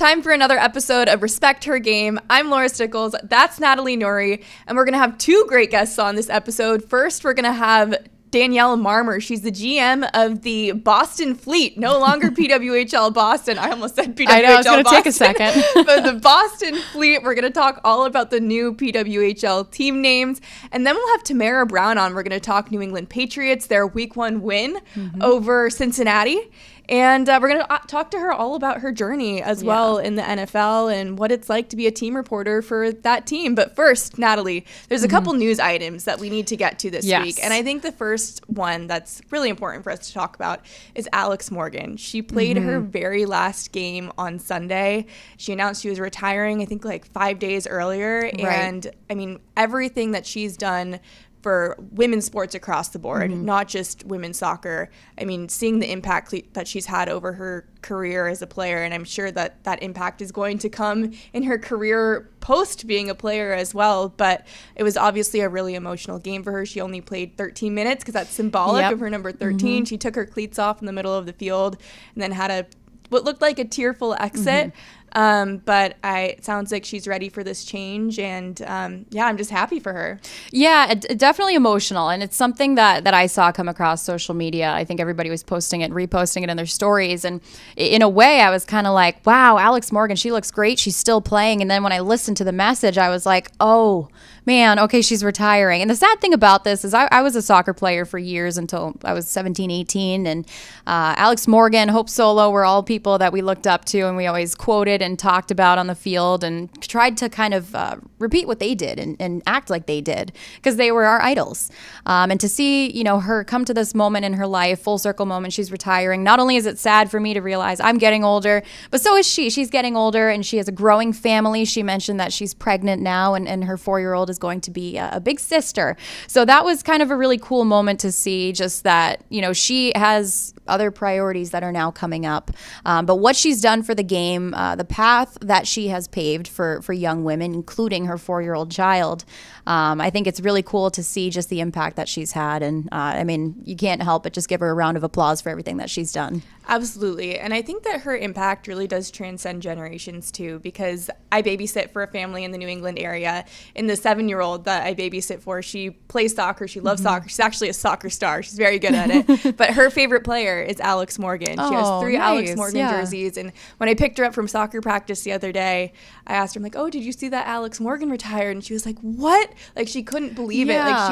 time for another episode of Respect Her Game. I'm Laura Stickles. That's Natalie Noury. And we're going to have two great guests on this episode. First, we're going to have Danielle Marmer. She's the GM of the Boston Fleet, no longer PWHL Boston. I almost said PWHL Boston. I know, it's going to take a second. But the Boston Fleet, we're going to talk all about the new PWHL team names. And then we'll have Tamara Brown on. We're going to talk New England Patriots, their week 1 win over Cincinnati. And we're going to talk to her all about her journey as well in the NFL and what it's like to be a team reporter for that team. But first, Natalie, there's a couple news items that we need to get to this week. And I think the first one that's really important for us to talk about is Alex Morgan. She played her very last game on Sunday. She announced she was retiring, I think, like 5 days earlier. Right. And, I mean, everything that she's done for women's sports across the board, not just women's soccer. I mean, seeing the impact that she's had over her career as a player, and I'm sure that that impact is going to come in her career post being a player as well. But it was obviously a really emotional game for her. She only played 13 minutes because that's symbolic of her number 13. She took her cleats off in the middle of the field and then had what looked like a tearful exit. But it sounds like she's ready for this change, and I'm just happy for her. Yeah, definitely emotional, and it's something that I saw come across social media. I think everybody was posting it, reposting it in their stories, and in a way, I was kind of like, wow, Alex Morgan, she looks great, she's still playing. And then when I listened to the message, I was like, oh man, okay, she's retiring. And the sad thing about this is I was a soccer player for years until I was 17, 18, and Alex Morgan, Hope Solo were all people that we looked up to, and we always quoted and talked about on the field and tried to kind of repeat what they did and act like they did because they were our idols. And to see, her come to this moment in her life, full circle moment, she's retiring. Not only is it sad for me to realize I'm getting older, but so is she. She's getting older and she has a growing family. She mentioned that she's pregnant now and her 4-year-old is going to be a big sister. So that was kind of a really cool moment to see, just that, she has other priorities that are now coming up. But what she's done for the game, the path that she has paved for young women, including her 4-year-old child, I think it's really cool to see just the impact that she's had. And I mean, you can't help but just give her a round of applause for everything that she's done. Absolutely. And I think that her impact really does transcend generations too, because I babysit for a family in the New England area. And the 7-year-old that I babysit for, she plays soccer. She loves soccer. She's actually a soccer star. She's very good at it. But her favorite player is Alex Morgan. She has 3 Alex Morgan jerseys. And when I picked her up from soccer practice the other day, I asked her, I'm like, oh, did you see that Alex Morgan retired? And she was like, what? Like, she couldn't believe it. Like,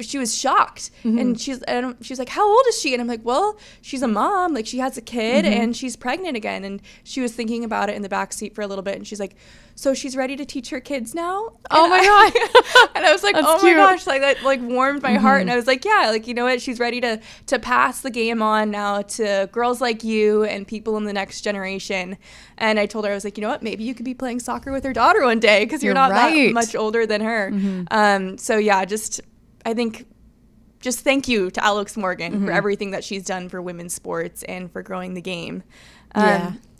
she was shocked. And she's like, how old is she? And I'm like, well, she's a mom, like she has a kid and she's pregnant again. And she was thinking about it in the back seat for a little bit, and she's like, so she's ready to teach her kids now? Oh my god. And I was like, oh my gosh, like that like warmed my heart. And I was like, yeah, like, you know what, she's ready to pass the game on now to girls like you and people in the next generation. And I told her, I was like, you know what, maybe you could be playing soccer with her daughter one day, because you're not that much older than her. So yeah, I think just thank you to Alex Morgan for everything that she's done for women's sports and for growing the game.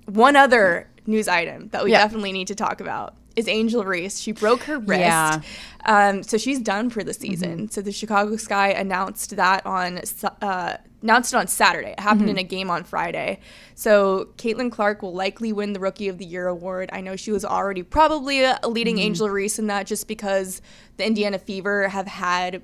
One other news item that we definitely need to talk about is Angel Reese. She broke her wrist. So she's done for the season. So the Chicago Sky announced that announced it on Saturday. It happened in a game on Friday. So Caitlin Clark will likely win the Rookie of the Year award. I know she was already probably leading Angel Reese in that, just because the Indiana Fever have had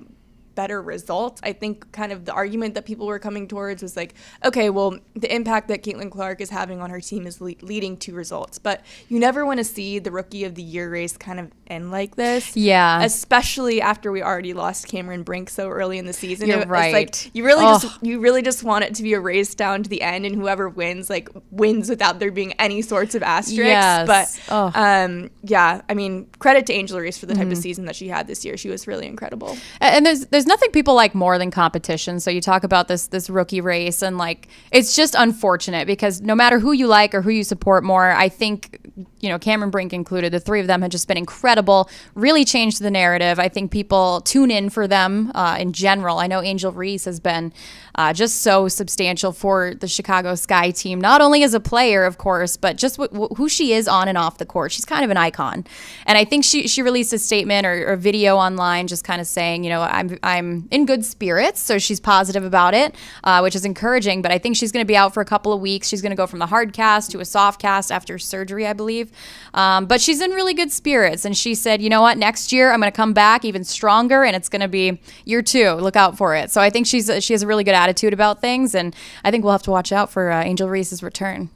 better results. I think kind of the argument that people were coming towards was like, okay, well, the impact that Caitlin Clark is having on her team is leading to results. But you never want to see the Rookie of the Year race kind of end like this. Yeah. Especially after we already lost Cameron Brink so early in the season. You're right. It's like you really just want it to be a race down to the end, and whoever wins without there being any sorts of asterisks. Yes. But I mean, credit to Angel Reese for the type of season that she had this year. She was really incredible. And there's nothing people like more than competition. So you talk about this rookie race, and like, it's just unfortunate because no matter who you like or who you support more, I think Cameron Brink included, the three of them had just been incredible, really changed the narrative. I think people tune in for them in general. I know Angel Reese has been just so substantial for the Chicago Sky team, not only as a player, of course, but just who she is on and off the court. She's kind of an icon. And I think she released a statement or a video online just kind of saying, I'm in good spirits. So she's positive about it, which is encouraging. But I think she's going to be out for a couple of weeks. She's going to go from the hard cast to a soft cast after surgery, I believe. But she's in really good spirits. And she said, you know what, next year I'm going to come back even stronger, and it's going to be year 2. Look out for it. So I think she has a really good attitude about things. And I think we'll have to watch out for Angel Reese's return.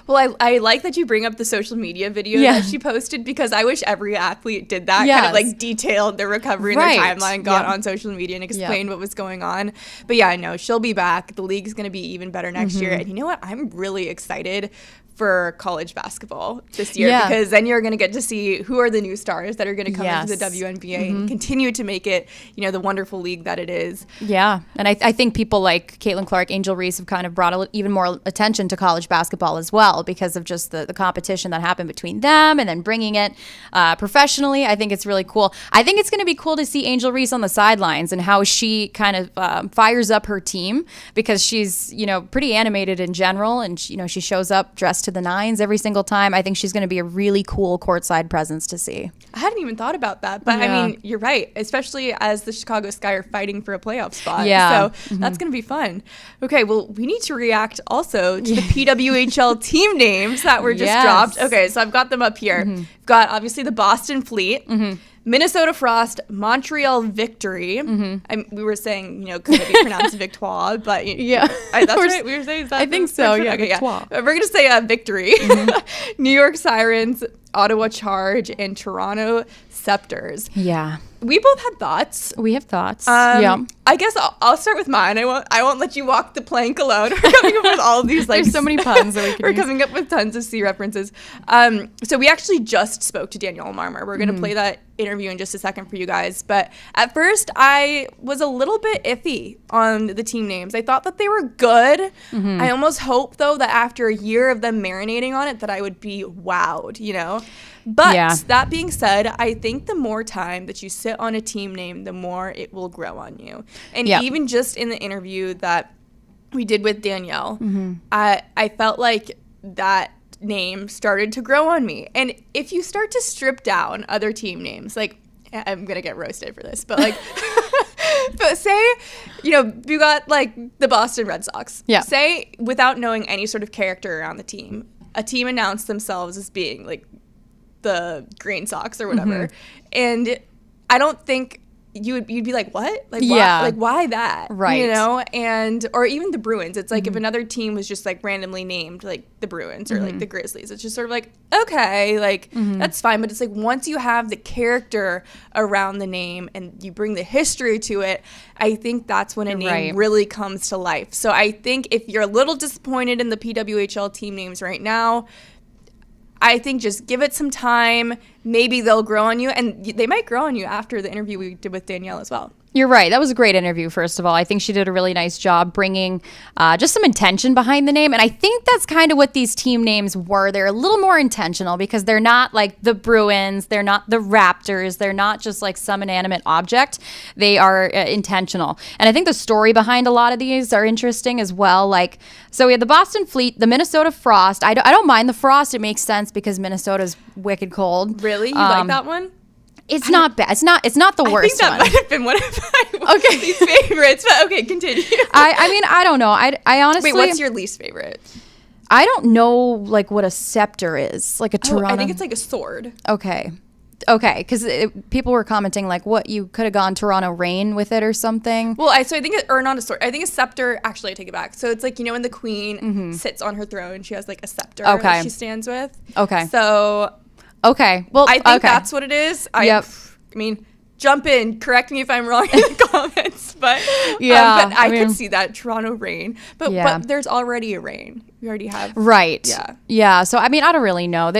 Well, I like that you bring up the social media video that she posted, because I wish every athlete did that, kind of like detailed their recovery and their timeline, got on social media and explained what was going on. But yeah, I know she'll be back. The league's going to be even better next year. And you know what? I'm really excited for college basketball this year, because then you're going to get to see who are the new stars that are going to come into the WNBA and continue to make it, the wonderful league that it is. Yeah. And I think people like Caitlin Clark, Angel Reese have kind of brought even more attention to college basketball as well, because of just the competition that happened between them and then bringing it professionally. I think it's really cool. I think it's going to be cool to see Angel Reese on the sidelines and how she kind of fires up her team, because she's, pretty animated in general, and she shows up dressed to the nines every single time. I think she's going to be a really cool courtside presence to see. I hadn't even thought about that, but I mean, you're right, especially as the Chicago Sky are fighting for a playoff spot. So that's going to be fun. Okay, well, we need to react also to the PWHL team names that were just dropped. Okay, so I've got them up here. We've got obviously the Boston Fleet, Minnesota Frost, Montreal Victory. We were saying, could it be pronounced Victoire? But that's right. We were saying that. I think so. Yeah. Okay, we're gonna say Victory. New York Sirens, Ottawa Charge, and Toronto Scepters. Yeah. We both had thoughts. We have thoughts. I guess I'll start with mine. I won't let you walk the plank alone. We're coming up with all of these There's so many puns that we can We're coming up with tons of C references. So we actually just spoke to Danielle Marmer. We're gonna play that interview in just a second for you guys. But at first, I was a little bit iffy on the team names. I thought that they were good. I almost hoped, though, that after a year of them marinating on it, that I would be wowed. But that being said, I think the more time that you sit on a team name, the more it will grow on you. And even just in the interview that we did with Danielle, I felt like that name started to grow on me. And if you start to strip down other team names, like, I'm going to get roasted for this, but like, but say, we got like the Boston Red Sox. Yeah. Say, without knowing any sort of character around the team, a team announced themselves as being like the Green Sox or whatever. And I don't think you'd be like, what? Like, why? Like, why that? Right. And, or even the Bruins. It's like if another team was just like randomly named like the Bruins or like the Grizzlies, it's just sort of like, okay, like that's fine. But it's like once you have the character around the name and you bring the history to it, I think that's when a name really comes to life. So I think if you're a little disappointed in the PWHL team names right now, I think just give it some time. Maybe they'll grow on you, and they might grow on you after the interview we did with Danielle as well. You're right. That was a great interview, first of all. I think she did a really nice job bringing just some intention behind the name. And I think that's kind of what these team names were. They're a little more intentional because they're not like the Bruins. They're not the Raptors. They're not just like some inanimate object. They are intentional. And I think the story behind a lot of these are interesting as well. Like, so we had the Boston Fleet, the Minnesota Frost. I don't mind the Frost. It makes sense because Minnesota's wicked cold. Really? You like that one? It's not bad. It's not the worst one. I think that might have been one of my least favorites. But okay, continue. I mean, I don't know. I honestly. Wait, what's your least favorite? I don't know like what a scepter is. Like a Toronto. I think it's like a sword. Okay, because people were commenting like, what, you could have gone Toronto Rain with it or something. Well, I think or not a sword. I think a scepter. Actually, I take it back. So it's like when the queen sits on her throne, she has like a scepter that she stands with. Okay. So. Okay. Well, I think that's what it is. I mean, jump in, correct me if I'm wrong in the comments. but yeah, but I could see that Toronto Reign. But Yeah. but there's already a Reign. We already have Right. Yeah. Yeah. So I mean, I don't really know.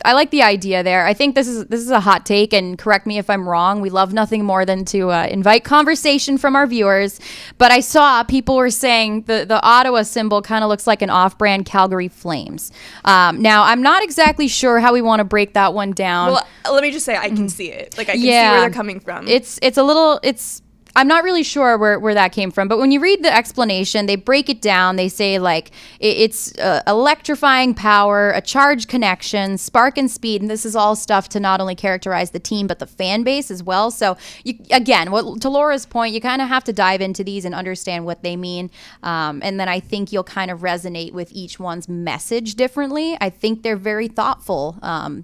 I like the idea there. I think this is a hot take, and correct me if I'm wrong. We love nothing more than to invite conversation from our viewers. But I saw people were saying the Ottawa symbol kind of looks like an off-brand Calgary Flames. Now I'm not exactly sure how we want to break that one down. Well, let me just say I can see it. Like I can see Yeah. where they're coming from. It's a little I'm not really sure where that came from, but when you read the explanation, they break it down. They say like it's electrifying power, a charge connection, spark and speed, and this is all stuff to not only characterize the team but the fan base as well. So to Laura's point, you kind of have to dive into these and understand what they mean, and then I think you'll kind of resonate with each one's message differently. I think they're very thoughtful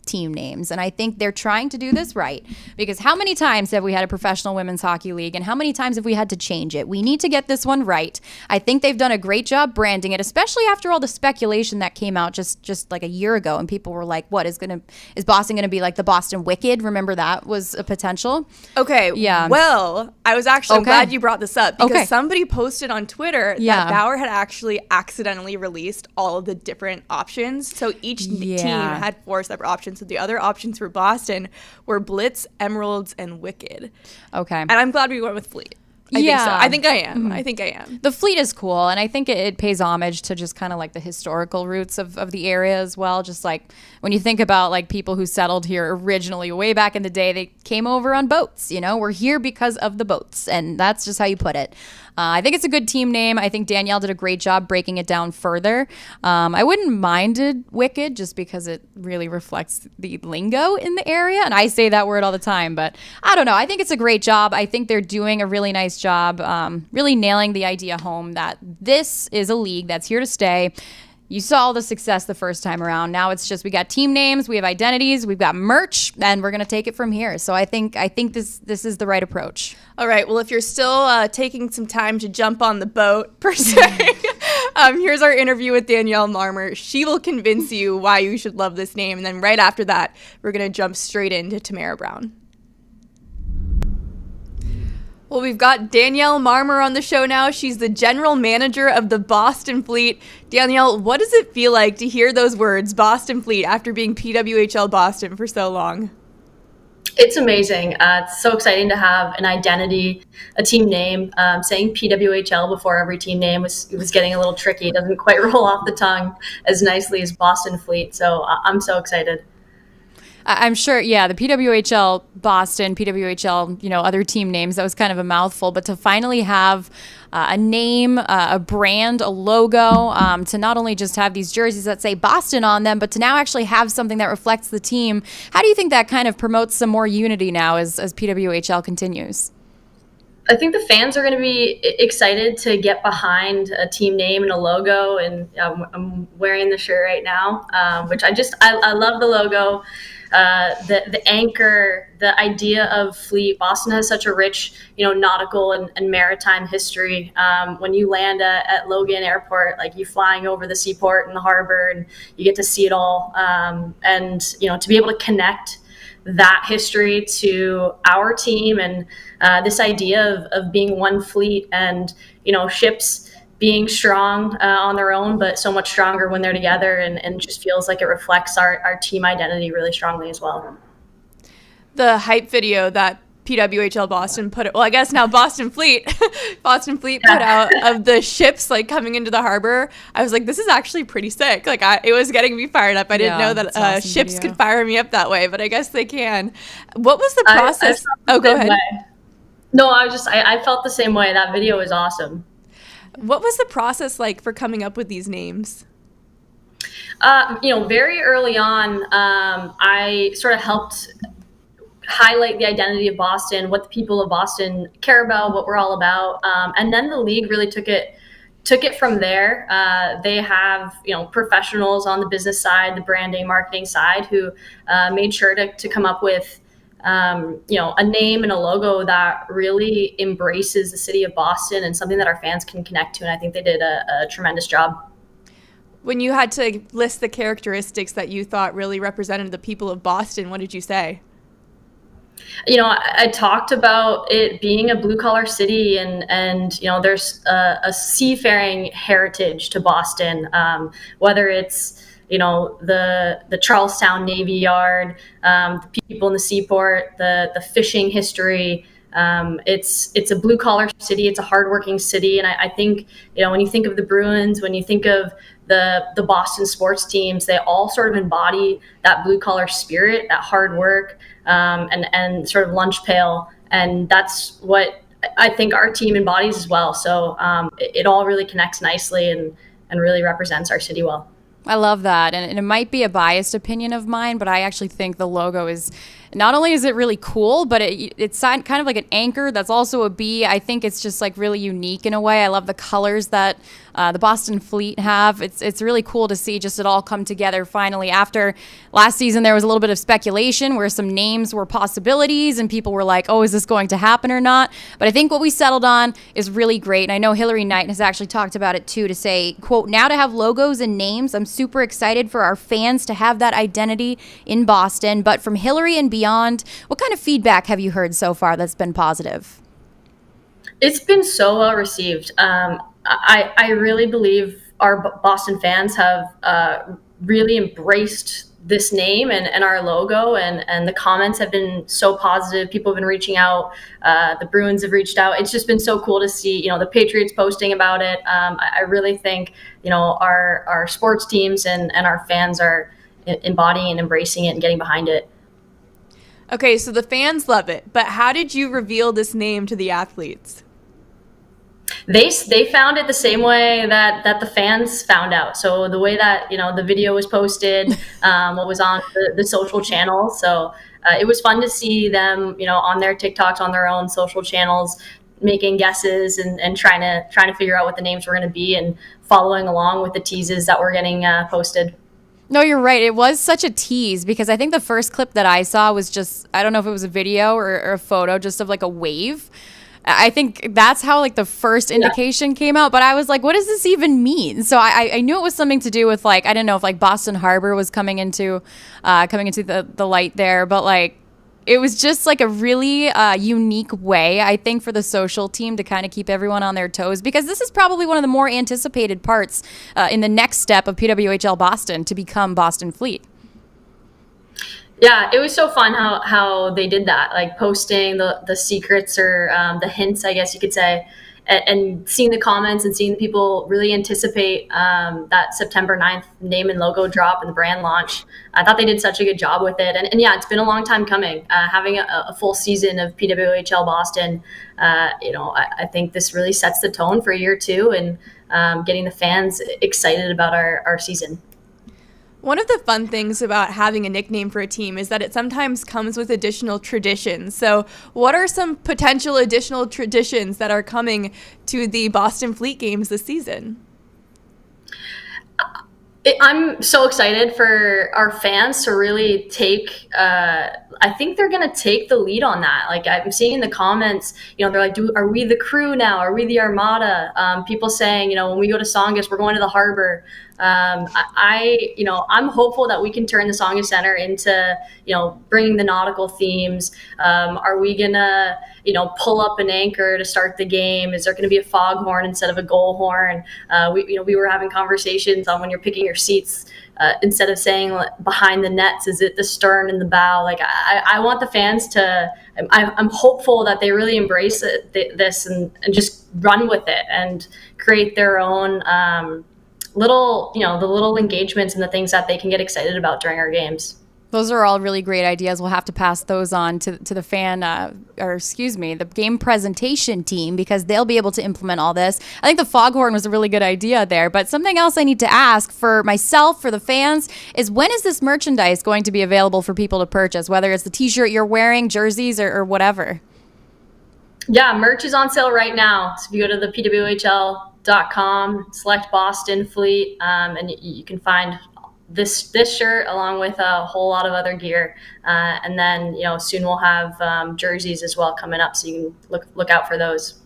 team names, and I think they're trying to do this right, because how many times have we had a professional women's hockey league, and how many times have we had to change it? We need to get this one right. I think they've done a great job branding it, especially after all the speculation that came out just like a year ago, and people were like, "What is Boston going to be like the Boston Wicked?" Remember that was a potential. Okay. Yeah. Well, I was actually I'm glad you brought this up, because somebody posted on Twitter that Bauer had actually accidentally released all of the different options. So each team had 4 separate options. So the other options for Boston were Blitz, Emeralds, and Wicked. Okay. And I'm glad we went with Fleet. I think so. I think I am. Mm-hmm. I think I am. The Fleet is cool, and I think it pays homage to just kind of like the historical roots of the area as well. Just like when you think about like people who settled here originally way back in the day, they came over on boats. We're here because of the boats, and that's just how you put it. I think it's a good team name. I think Danielle did a great job breaking it down further. I wouldn't minded Wicked just because it really reflects the lingo in the area, and I say that word all the time, but I don't know. I think it's a great job. I think they're doing a really nice job, really nailing the idea home that this is a league that's here to stay. You saw all the success the first time around. Now it's just we got team names, we have identities, we've got merch, and we're gonna take it from here. So I think this is the right approach. All right. Well, if you're still taking some time to jump on the boat per se, here's our interview with Danielle Marmer. She will convince you why you should love this name, and then right after that, we're gonna jump straight into Tamara Brown. Well, we've got Danielle Marmer on the show now. She's the general manager of the Boston Fleet. Danielle, what does it feel like to hear those words, Boston Fleet, after being PWHL Boston for so long? It's amazing. It's so exciting to have an identity, a team name. Saying PWHL before every team name was getting a little tricky. It doesn't quite roll off the tongue as nicely as Boston Fleet. So I'm so excited. I'm sure, the PWHL Boston, PWHL, other team names, that was kind of a mouthful, but to finally have a name, a brand, a logo, to not only just have these jerseys that say Boston on them, but to now actually have something that reflects the team. How do you think that kind of promotes some more unity now as PWHL continues? I think the fans are going to be excited to get behind a team name and a logo, and I'm wearing the shirt right now, which I love the logo. The anchor, the idea of Fleet. Boston has such a rich, nautical and maritime history. When you land at Logan Airport, like you flying over the seaport and the harbor, and you get to see it all. And to be able to connect that history to our team and this idea of being one fleet, and ships being strong on their own, but so much stronger when they're together, and just feels like it reflects our team identity really strongly as well. The hype video that PWHL Boston put it, well, I guess now Boston Fleet put out of the ships like coming into the harbor. I was like, this is actually pretty sick. Like it was getting me fired up. I didn't know that awesome ships video could fire me up that way, but I guess they can. What was the process? Go ahead. No, I felt the same way. That video was awesome. What was the process like for coming up with these names? Very early on, I sort of helped highlight the identity of Boston, what the people of Boston care about, what we're all about. And then the league really took it from there. They have, professionals on the business side, the branding, marketing side, who made sure to come up with a name and a logo that really embraces the city of Boston and something that our fans can connect to. And I think they did a tremendous job. When you had to list the characteristics that you thought really represented the people of Boston, what did you say? I talked about it being a blue collar city, and there's a seafaring heritage to Boston, whether it's the Charlestown Navy Yard, the people in the seaport, the fishing history. It's a blue collar city. It's a hardworking city, and I think when you think of the Bruins, when you think of the Boston sports teams, they all sort of embody that blue collar spirit, that hard work, and sort of lunch pail, and that's what I think our team embodies as well. So it all really connects nicely and really represents our city well. I love that. And it might be a biased opinion of mine, but I actually think the logo is, not only is it really cool, but it's kind of like an anchor that's also a bee. I think it's just like really unique in a way. I love the colors that the Boston Fleet have. It's really cool to see just it all come together finally. After last season, there was a little bit of speculation where some names were possibilities and people were like, oh, is this going to happen or not? But I think what we settled on is really great. And I know Hillary Knight has actually talked about it too, to say, quote, now to have logos and names, I'm super excited for our fans to have that identity in Boston. But from Hillary and beyond, what kind of feedback have you heard so far that's been positive? It's been so well received. I really believe our Boston fans have really embraced this name and our logo, and the comments have been so positive. People have been reaching out. The Bruins have reached out. It's just been so cool to see, the Patriots posting about it. I really think, our sports teams and our fans are embodying and embracing it and getting behind it. Okay, so the fans love it, but how did you reveal this name to the athletes? They found it the same way that the fans found out. So the way that the video was posted, what was on the social channels. So it was fun to see them on their TikToks, on their own social channels, making guesses and trying to figure out what the names were going to be and following along with the teases that were getting posted. No, you're right. It was such a tease because I think the first clip that I saw was just, I don't know if it was a video or a photo just of like a wave. I think that's how like the first indication came out, but I was like, what does this even mean? So I knew it was something to do with like, I didn't know if like Boston Harbor was coming into the light there, but like it was just like a really unique way, I think, for the social team to kind of keep everyone on their toes, because this is probably one of the more anticipated parts in the next step of PWHL Boston to become Boston Fleet. Yeah, it was so fun how they did that, like posting the secrets or the hints, I guess you could say, and seeing the comments and seeing the people really anticipate that September 9th name and logo drop and the brand launch. I thought they did such a good job with it. And yeah, it's been a long time coming. Having a full season of PWHL Boston, I think this really sets the tone for year two and getting the fans excited about our season. One of the fun things about having a nickname for a team is that it sometimes comes with additional traditions. So what are some potential additional traditions that are coming to the Boston Fleet games this season? I'm so excited for our fans to really take, I think they're going to take the lead on that. Like I'm seeing in the comments, they're like, are we the crew now? Are we the Armada? People saying, when we go to Songus, we're going to the harbor. I'm hopeful that we can turn the Songus Center into, bringing the nautical themes. Are we going to, pull up an anchor to start the game? Is there going to be a foghorn instead of a goal horn? We were having conversations on when you're picking your seats, instead of saying behind the nets, is it the stern and the bow? Like I want the fans to, I'm hopeful that they really embrace this and just run with it and create their own, the little engagements and the things that they can get excited about during our games. Those are all really great ideas. We'll have to pass those on to the the game presentation team, because they'll be able to implement all this. I think the foghorn was a really good idea there. But something else I need to ask for myself, for the fans, is when is this merchandise going to be available for people to purchase, whether it's the T-shirt you're wearing, jerseys, or whatever? Yeah, merch is on sale right now. So if you go to the PWHL.com, select Boston Fleet, and you can find this shirt along with a whole lot of other gear, and then soon we'll have jerseys as well coming up, so you can look out for those.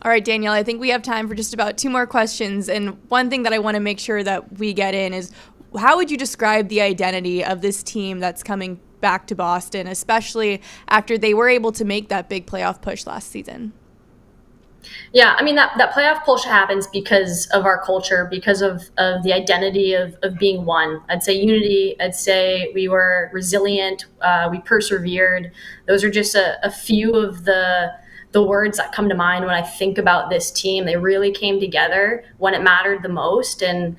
All right, Danielle, I think we have time for just about 2 more questions, and one thing that I want to make sure that we get in is, how would you describe the identity of this team that's coming back to Boston, especially after they were able to make that big playoff push last season? Yeah, I mean, that playoff push happens because of our culture, because of the identity of being one. I'd say unity. I'd say we were resilient. We persevered. Those are just a few of the words that come to mind when I think about this team. They really came together when it mattered the most, and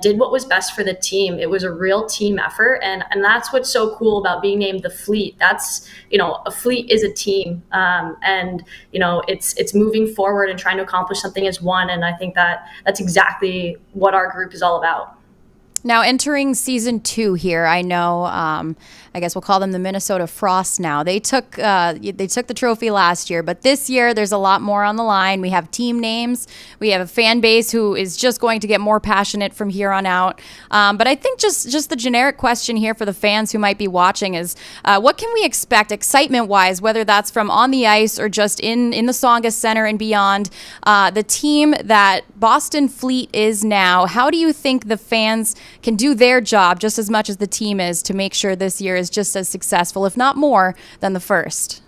did what was best for the team. It was a real team effort. And that's what's so cool about being named the Fleet. That's, a fleet is a team. And it's moving forward and trying to accomplish something as one. And I think that's exactly what our group is all about. Now, entering season 2 here, I know, I guess we'll call them the Minnesota Frost now. They took the trophy last year, but this year there's a lot more on the line. We have team names. We have a fan base who is just going to get more passionate from here on out. But I think just the generic question here for the fans who might be watching is, what can we expect excitement-wise, whether that's from on the ice or just in the Tsongas Center and beyond, the team that Boston Fleet is now? How do you think the fans can do their job just as much as the team is to make sure this year is just as successful, if not more, than the first?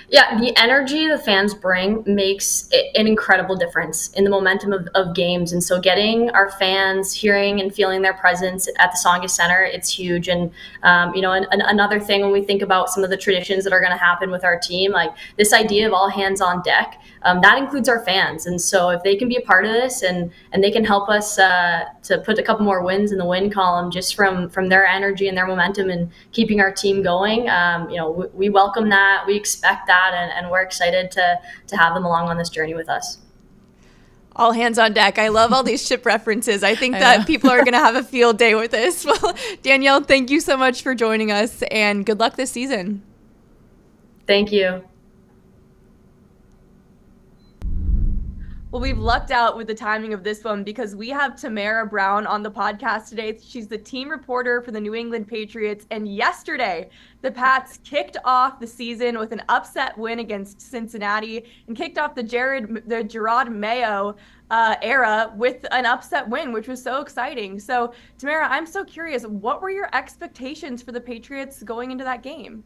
Yeah, the energy the fans bring makes an incredible difference in the momentum of games. And so getting our fans hearing and feeling their presence at the Tsongas Center, it's huge. And, another thing when we think about some of the traditions that are going to happen with our team, like this idea of all hands on deck, that includes our fans. And so if they can be a part of this and they can help us to put a couple more wins in the win column just from their energy and their momentum and keeping our team going, we welcome that. We expect that. And we're excited to have them along on this journey with us. All hands on deck. I love all these ship references. I think that people are going to have a field day with this. Well, Danielle, thank you so much for joining us, and good luck this season. Thank you. Well, we've lucked out with the timing of this one because we have Tamara Brown on the podcast today. She's the team reporter for the New England Patriots. And yesterday, the Pats kicked off the season with an upset win against Cincinnati and kicked off the Gerard Mayo era with an upset win, which was so exciting. So, Tamara, I'm so curious, what were your expectations for the Patriots going into that game?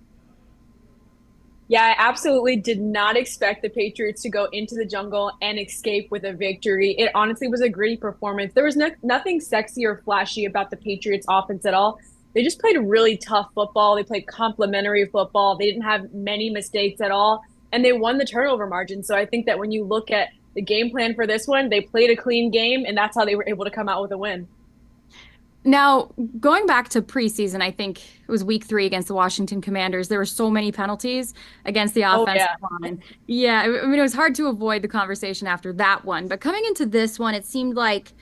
Yeah, I absolutely did not expect the Patriots to go into the jungle and escape with a victory. It honestly was a gritty performance. There was nothing sexy or flashy about the Patriots offense at all. They just played really tough football. They played complementary football. They didn't have many mistakes at all, and they won the turnover margin. So I think that when you look at the game plan for this one, they played a clean game, and that's how they were able to come out with a win. Now, going back to preseason, I think it was week 3 against the Washington Commanders. There were so many penalties against the offensive line. Yeah, I mean, it was hard to avoid the conversation after that one. But coming into this one, it seemed like,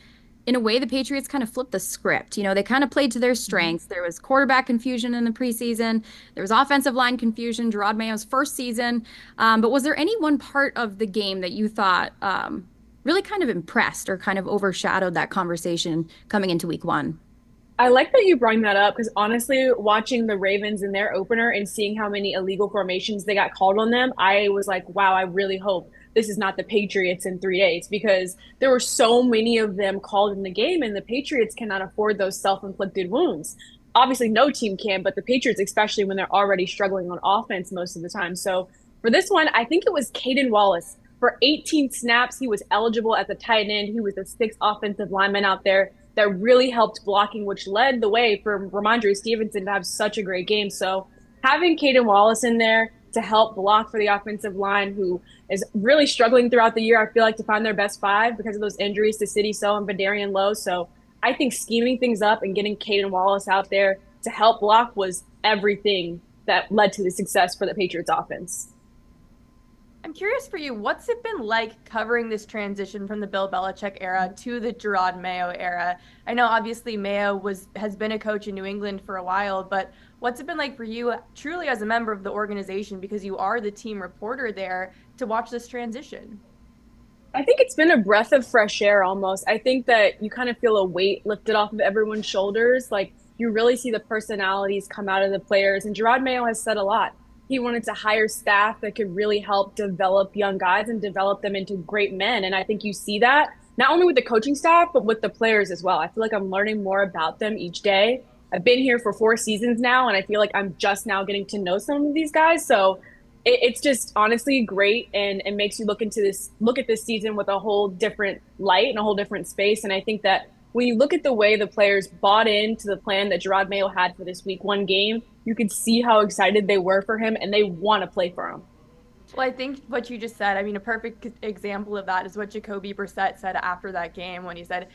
in a way, the Patriots kind of flipped the script. They kind of played to their strengths. There was quarterback confusion in the preseason. There was offensive line confusion, Gerard Mayo's first season. But was there any one part of the game that you thought really kind of impressed or kind of overshadowed that conversation coming into week 1? I like that you bring that up because honestly, watching the Ravens in their opener and seeing how many illegal formations they got called on them, I was like, wow, I really hope this is not the Patriots in 3 days because there were so many of them called in the game and the Patriots cannot afford those self-inflicted wounds. Obviously, no team can, but the Patriots, especially when they're already struggling on offense most of the time. So for this one, I think it was Kaden Wallace. For 18 snaps, he was eligible at the tight end. He was the 6th offensive lineman out there that really helped blocking, which led the way for Ramondre Stevenson to have such a great game. So having Kaden Wallace in there to help block for the offensive line, who is really struggling throughout the year, I feel like, to find their best 5 because of those injuries to Sidy Sow and Badarian Lowe. So I think scheming things up and getting Kaden Wallace out there to help block was everything that led to the success for the Patriots offense. I'm curious for you, what's it been like covering this transition from the Bill Belichick era to the Gerard Mayo era? I know obviously Mayo has been a coach in New England for a while, but what's it been like for you truly as a member of the organization, because you are the team reporter there, to watch this transition? I think it's been a breath of fresh air almost. I think that you kind of feel a weight lifted off of everyone's shoulders. Like, you really see the personalities come out of the players, and Gerard Mayo has said a lot. He wanted to hire staff that could really help develop young guys and develop them into great men. And I think you see that not only with the coaching staff, but with the players as well. I feel like I'm learning more about them each day I've been here for 4 seasons now, and I feel like I'm just now getting to know some of these guys. So it's just honestly great, and it makes you look at this season with a whole different light and a whole different space. And I think that when you look at the way the players bought into the plan that Gerard Mayo had for this week 1 game, you could see how excited they were for him, and they want to play for him. Well, I think what you just said, I mean, a perfect example of that is what Jacoby Brissett said after that game when he said,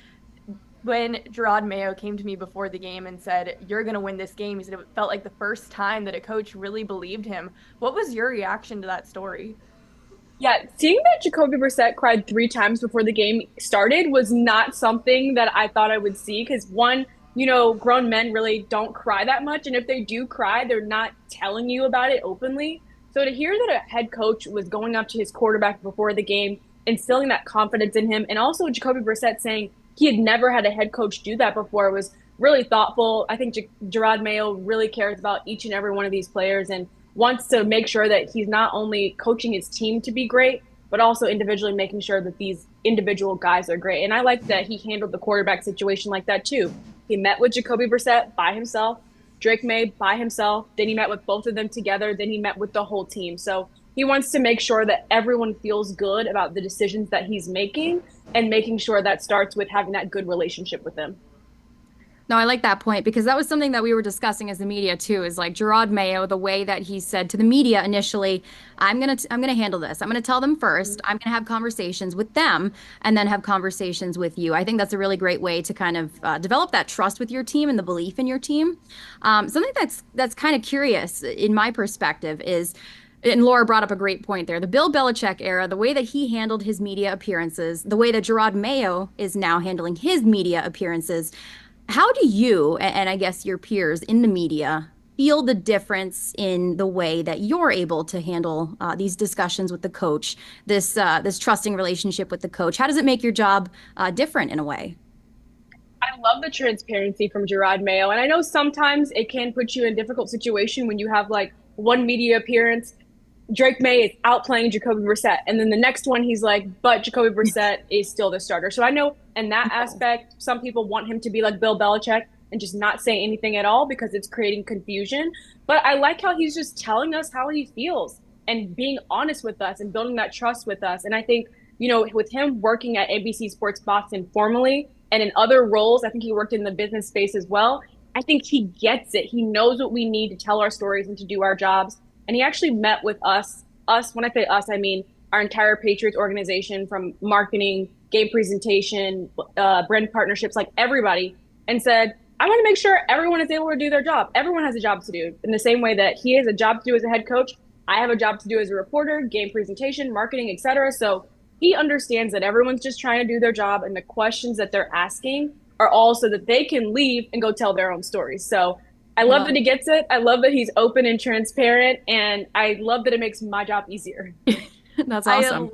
when Gerard Mayo came to me before the game and said, "You're going to win this game," he said it felt like the first time that a coach really believed him. What was your reaction to that story? Yeah, seeing that Jacoby Brissett cried 3 times before the game started was not something that I thought I would see, because one, grown men really don't cry that much. And if they do cry, they're not telling you about it openly. So to hear that a head coach was going up to his quarterback before the game, instilling that confidence in him, and also Jacoby Brissett saying he had never had a head coach do that before, was really thoughtful. I think Gerard Mayo really cares about each and every one of these players and wants to make sure that he's not only coaching his team to be great, but also individually making sure that these individual guys are great. And I like that he handled the quarterback situation like that too. He met with Jacoby Brissett by himself, Drake May by himself, then he met with both of them together, then he met with the whole team. So he wants to make sure that everyone feels good about the decisions that he's making, and making sure that starts with having that good relationship with them. No, I like that point, because that was something that we were discussing as the media too, is like Gerard Mayo, the way that he said to the media initially, I'm going to handle this. I'm going to tell them first. I'm going to have conversations with them and then have conversations with you. I think that's a really great way to kind of develop that trust with your team and the belief in your team. Something that's kind of curious in my perspective is, and Laura brought up a great point there, the Bill Belichick era, the way that he handled his media appearances, the way that Gerard Mayo is now handling his media appearances. How do you, and I guess your peers in the media, feel the difference in the way that you're able to handle these discussions with the coach, this trusting relationship with the coach? How does it make your job different in a way? I love the transparency from Gerard Mayo. And I know sometimes it can put you in a difficult situation when you have like one media appearance, Drake May is outplaying Jacoby Brissett, and then the next one he's like, but Jacoby Brissett is still the starter. So I know in that aspect, some people want him to be like Bill Belichick and just not say anything at all because it's creating confusion. But I like how he's just telling us how he feels and being honest with us and building that trust with us. And I think, with him working at NBC Sports Boston formally and in other roles, I think he worked in the business space as well. I think he gets it. He knows what we need to tell our stories and to do our jobs. And he actually met with us, when I say us, I mean our entire Patriots organization, from marketing, game presentation, brand partnerships, like everybody, and said, I want to make sure everyone is able to do their job. Everyone has a job to do. In the same way that he has a job to do as a head coach, I have a job to do as a reporter, game presentation, marketing, etc. So he understands that everyone's just trying to do their job, and the questions that they're asking are all so that they can leave and go tell their own stories. So I love that he gets it. I love that he's open and transparent, and I love that it makes my job easier. That's awesome.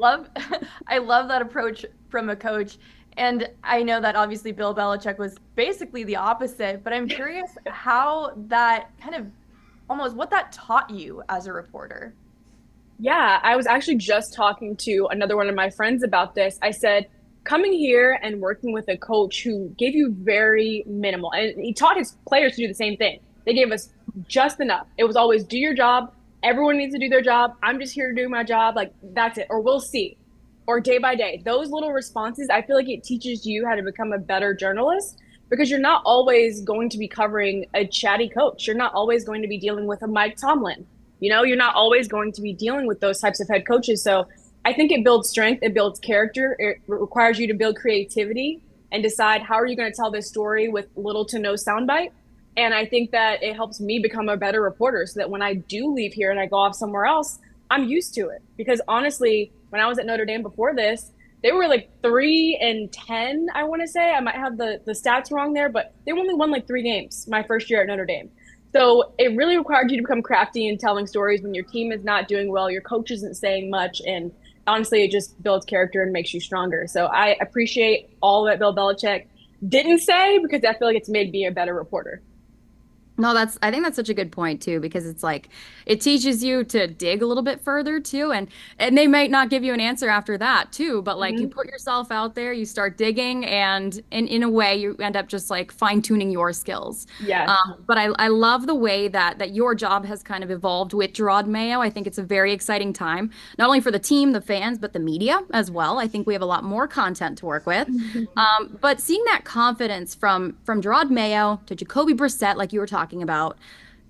I love that approach from a coach. And I know that obviously Bill Belichick was basically the opposite, but I'm curious how that kind of almost what that taught you as a reporter. Yeah, I was actually just talking to another one of my friends about this. I said, coming here and working with a coach who gave you very minimal, and he taught his players to do the same thing. They gave us just enough. It was always do your job. Everyone needs to do their job. I'm just here to do my job. Like, that's it. Or we'll see. Or day by day. Those little responses, I feel like it teaches you how to become a better journalist, because you're not always going to be covering a chatty coach. You're not always going to be dealing with a Mike Tomlin. You're not always going to be dealing with those types of head coaches. So I think it builds strength. It builds character. It requires you to build creativity and decide how are you going to tell this story with little to no soundbite. And I think that it helps me become a better reporter, so that when I do leave here and I go off somewhere else, I'm used to it. Because honestly, when I was at Notre Dame before this, they were like 3-10, I want to say. I might have the stats wrong there, but they only won like 3 games my first year at Notre Dame. So it really required you to become crafty in telling stories when your team is not doing well, your coach isn't saying much, and honestly, it just builds character and makes you stronger. So I appreciate all that Bill Belichick didn't say, because I feel like it's made me a better reporter. No, I think that's such a good point too, because it's like it teaches you to dig a little bit further too, and they might not give you an answer after that too, but like you Hmm. put yourself out there, you start digging, and in a way you end up just like fine tuning your skills. Yes. But I love the way that your job has kind of evolved with Gerard Mayo. I think it's a very exciting time, not only for the team, the fans, but the media as well. I think we have a lot more content to work with. But seeing that confidence from Gerard Mayo to Jacoby Brissett, like you were talking about,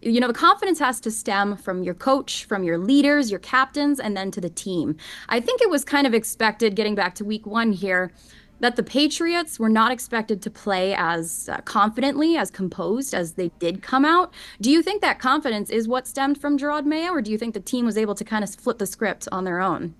the confidence has to stem from your coach, from your leaders, your captains, and then to the team. I think it was kind of expected, getting back to week one here, that the Patriots were not expected to play as confidently, as composed as they did come out. Do you think that confidence is what stemmed from Gerard Mayo, or do you think the team was able to kind of flip the script on their own?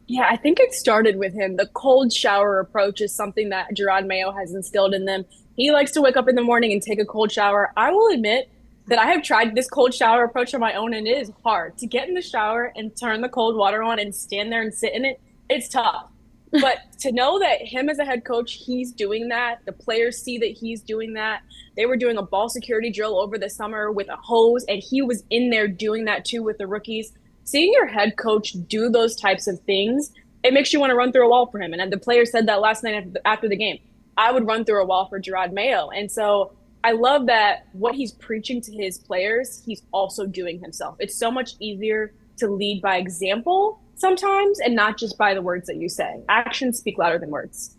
Yeah, I think it started with him. The cold shower approach is something that Gerard Mayo has instilled in them. He likes to wake up in the morning and take a cold shower. I will admit that I have tried this cold shower approach on my own, and it is hard to get in the shower and turn the cold water on and stand there and sit in it. It's tough. But to know that him as a head coach, he's doing that, the players see that he's doing that. They were doing a ball security drill over the summer with a hose, and he was in there doing that too with the rookies. Seeing your head coach do those types of things, it makes you want to run through a wall for him. And the player said that last night after the game. I would run through a wall for Gerard Mayo. And so I love that what he's preaching to his players, he's also doing himself. It's so much easier to lead by example sometimes and not just by the words that you say. Actions speak louder than words.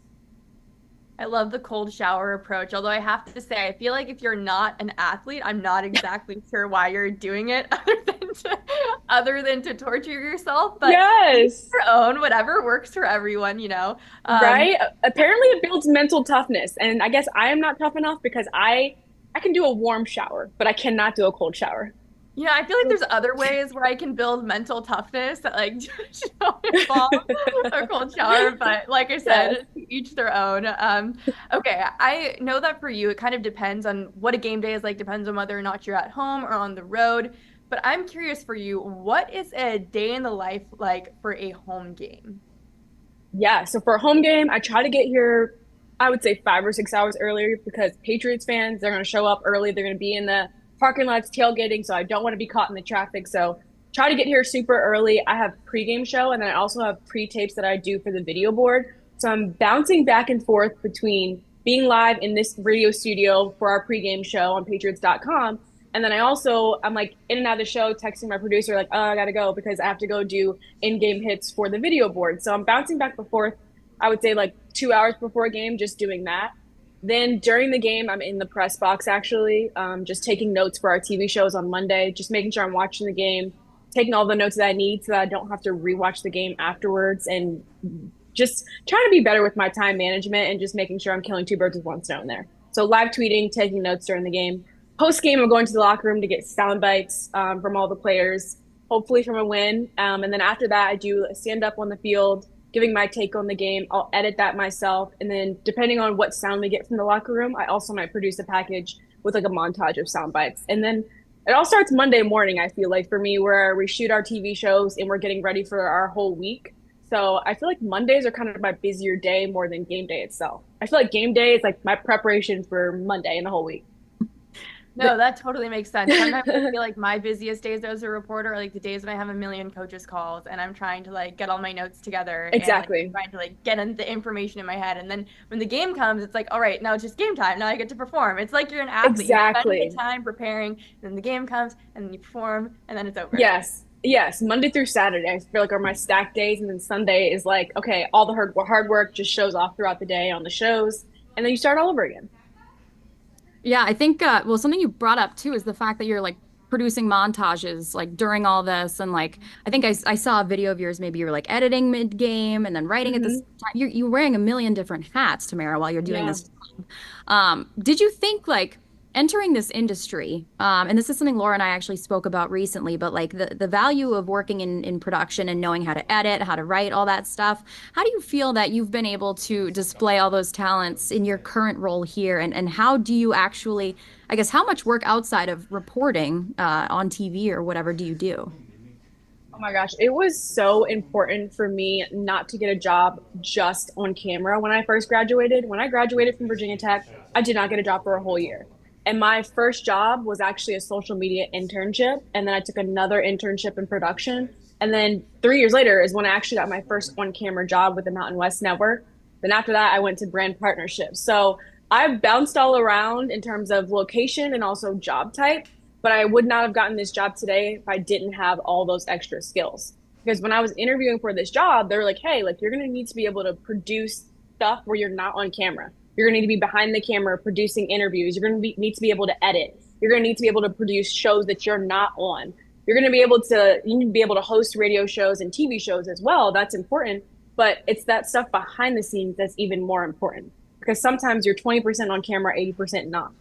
I love the cold shower approach. Although I have to say, I feel like if you're not an athlete, I'm not exactly sure why you're doing it other than to torture yourself. But Yes. your own, whatever works for everyone. Right? Apparently it builds mental toughness. And I guess I am not tough enough because I can do a warm shower, but I cannot do a cold shower. Yeah, I feel like there's other ways where I can build mental toughness that like don't involve a cold shower, but like I said, each their own. Okay, I know that for you, it kind of depends on what a game day is like, depends on whether or not you're at home or on the road. But I'm curious for you, what is a day in the life like for a home game? Yeah, so for a home game, I try to get here, I would say 5 or 6 hours earlier because Patriots fans, they're going to show up early. They're going to be in the parking lots tailgating, so I don't want to be caught in the traffic. So try to get here super early. I have pregame show, and then I also have pre-tapes that I do for the video board. So I'm bouncing back and forth between being live in this radio studio for our pregame show on Patriots.com. And then I'm like in and out of the show, texting my producer, like, oh, I got to go because I have to go do in-game hits for the video board. So I'm bouncing back and forth, I would say like 2 hours before a game, just doing that. Then during the game, I'm in the press box, actually, just taking notes for our TV shows on Monday, just making sure I'm watching the game, taking all the notes that I need so that I don't have to rewatch the game afterwards, and just trying to be better with my time management and just making sure I'm killing two birds with one stone there. So live tweeting, taking notes during the game. Post game, I'm going to the locker room to get sound bites from all the players, hopefully from a win. And then after that, I do a stand up on the field, giving my take on the game. I'll edit that myself. And then depending on what sound we get from the locker room, I also might produce a package with like a montage of sound bites. And then it all starts Monday morning, I feel like, for me, where we shoot our TV shows and we're getting ready for our whole week. So I feel like Mondays are kind of my busier day more than game day itself. I feel like game day is like my preparation for Monday and the whole week. No, that totally makes sense. Sometimes I feel like my busiest days as a reporter are like the days when I have a million coaches calls and I'm trying to like get all my notes together. Exactly. And, like, trying to like get in the information in my head. And then when the game comes, it's like, all right, now it's just game time. Now I get to perform. It's like you're an athlete. Exactly. You spend the time preparing, then the game comes, and then you perform, and then it's over. Yes. Yes. Monday through Saturday, I feel like are my stack days. And then Sunday is like, okay, all the hard work just shows off throughout the day on the shows. And then you start all over again. Yeah, I think well, something you brought up too is the fact that you're like producing montages like during all this, and like I think I saw a video of yours. Maybe you were like editing mid game and then writing at the same time. You're wearing a million different hats, Tamara, while you're doing this job. Did you think like entering this industry, and this is something Laura and I actually spoke about recently, but like the value of working in production and knowing how to edit, how to write, all that stuff. How do you feel that you've been able to display all those talents in your current role here? And how do you actually, I guess, how much work outside of reporting on TV or whatever do you do? Oh my gosh, it was so important for me not to get a job just on camera when I first graduated. When I graduated from Virginia Tech, I did not get a job for a whole year. And my first job was actually a social media internship. And then I took another internship in production. And then 3 years later is when I actually got my first on-camera job with the Mountain West Network. Then after that, I went to brand partnerships. So I've bounced all around in terms of location and also job type, but I would not have gotten this job today if I didn't have all those extra skills. Because when I was interviewing for this job, they were like, hey, like you're going to need to be able to produce stuff where you're not on camera. You're going to need to be behind the camera producing interviews. You're going to need to be able to edit. You're going to need to be able to produce shows that you're not on. You're going to be able to, you need to be able to host radio shows and TV shows as well. That's important. But it's that stuff behind the scenes that's even more important, because sometimes you're 20% on camera, 80% not.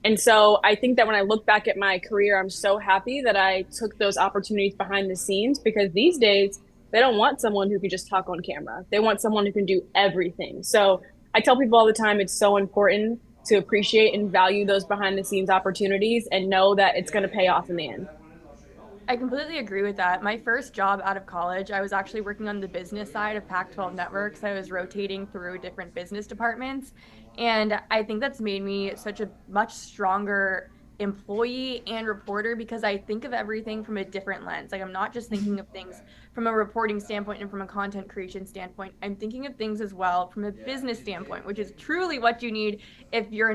And so I think that when I look back at my career, I'm so happy that I took those opportunities behind the scenes, because these days they don't want someone who can just talk on camera. They want someone who can do everything. So I tell people all the time, it's so important to appreciate and value those behind the scenes opportunities and know that it's going to pay off in the end. I completely agree with that. My first job out of college, I was actually working on the business side of Pac-12 networks. I was rotating through different business departments. And I think that's made me such a much stronger employee and reporter, because I think of everything from a different lens. Like, I'm not just thinking of things from a reporting standpoint and from a content creation standpoint. I'm thinking of things as well from a business standpoint, which is truly what you need if you're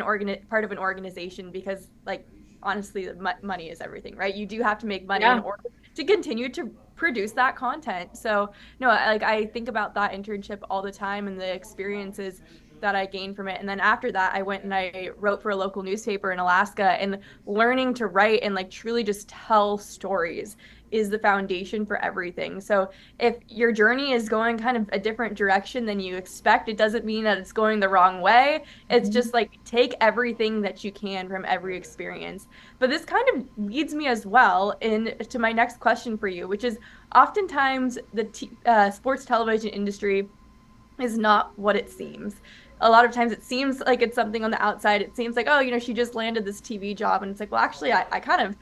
part of an organization, because, like, honestly, money is everything, right? You do have to make money in order to continue to produce that content. So no, like, I think about that internship all the time and the experiences that I gained from it. And then after that, I went and I wrote for a local newspaper in Alaska, and learning to write and like truly just tell stories is the foundation for everything. So if your journey is going kind of a different direction than you expect, it doesn't mean that it's going the wrong way. It's just like, take everything that you can from every experience. But this kind of leads me as well into my next question for you, which is, oftentimes the sports television industry is not what it seems. A lot of times it seems like it's something on the outside. It seems like, oh, she just landed this TV job. And it's like, well, actually, I kind of,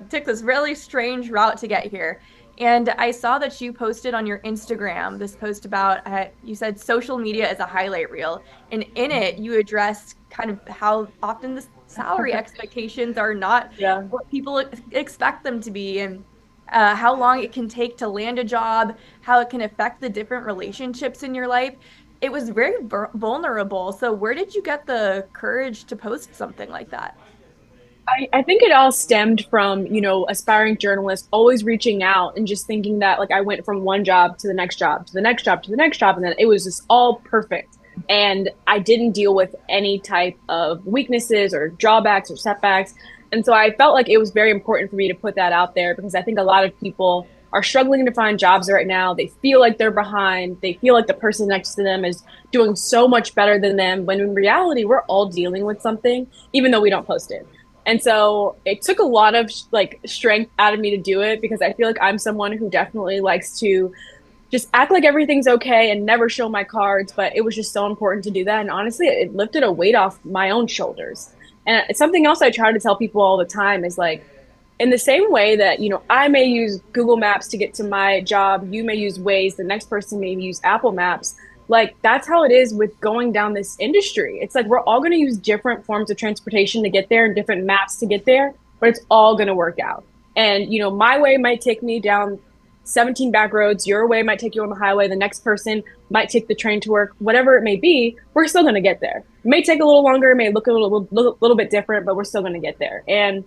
took this really strange route to get here. And I saw that you posted on your Instagram this post about, you said social media is a highlight reel. And in it, you addressed kind of how often the salary expectations are not what people expect them to be. And how long it can take to land a job, how it can affect the different relationships in your life. It was very vulnerable. So where did you get the courage to post something like that? I think it all stemmed from, aspiring journalists always reaching out and just thinking that, like, I went from one job to the next job, to the next job, to the next job. And then it was just all perfect. And I didn't deal with any type of weaknesses or drawbacks or setbacks. And so I felt like it was very important for me to put that out there, because I think a lot of people are struggling to find jobs right now. They feel like they're behind. They feel like the person next to them is doing so much better than them, when in reality, we're all dealing with something, even though we don't post it. And so it took a lot of strength out of me to do it, because I feel like I'm someone who definitely likes to just act like everything's okay and never show my cards. But it was just so important to do that. And honestly, it lifted a weight off my own shoulders. And it's something else I try to tell people all the time is, like, in the same way that, I may use Google Maps to get to my job, you may use Waze, the next person may use Apple Maps. Like, that's how it is with going down this industry. It's like, we're all going to use different forms of transportation to get there and different maps to get there, but it's all going to work out. And, my way might take me down 17 back roads. Your way might take you on the highway. The next person might take the train to work. Whatever it may be, we're still going to get there. It may take a little longer. It may look a little bit different, but we're still going to get there. And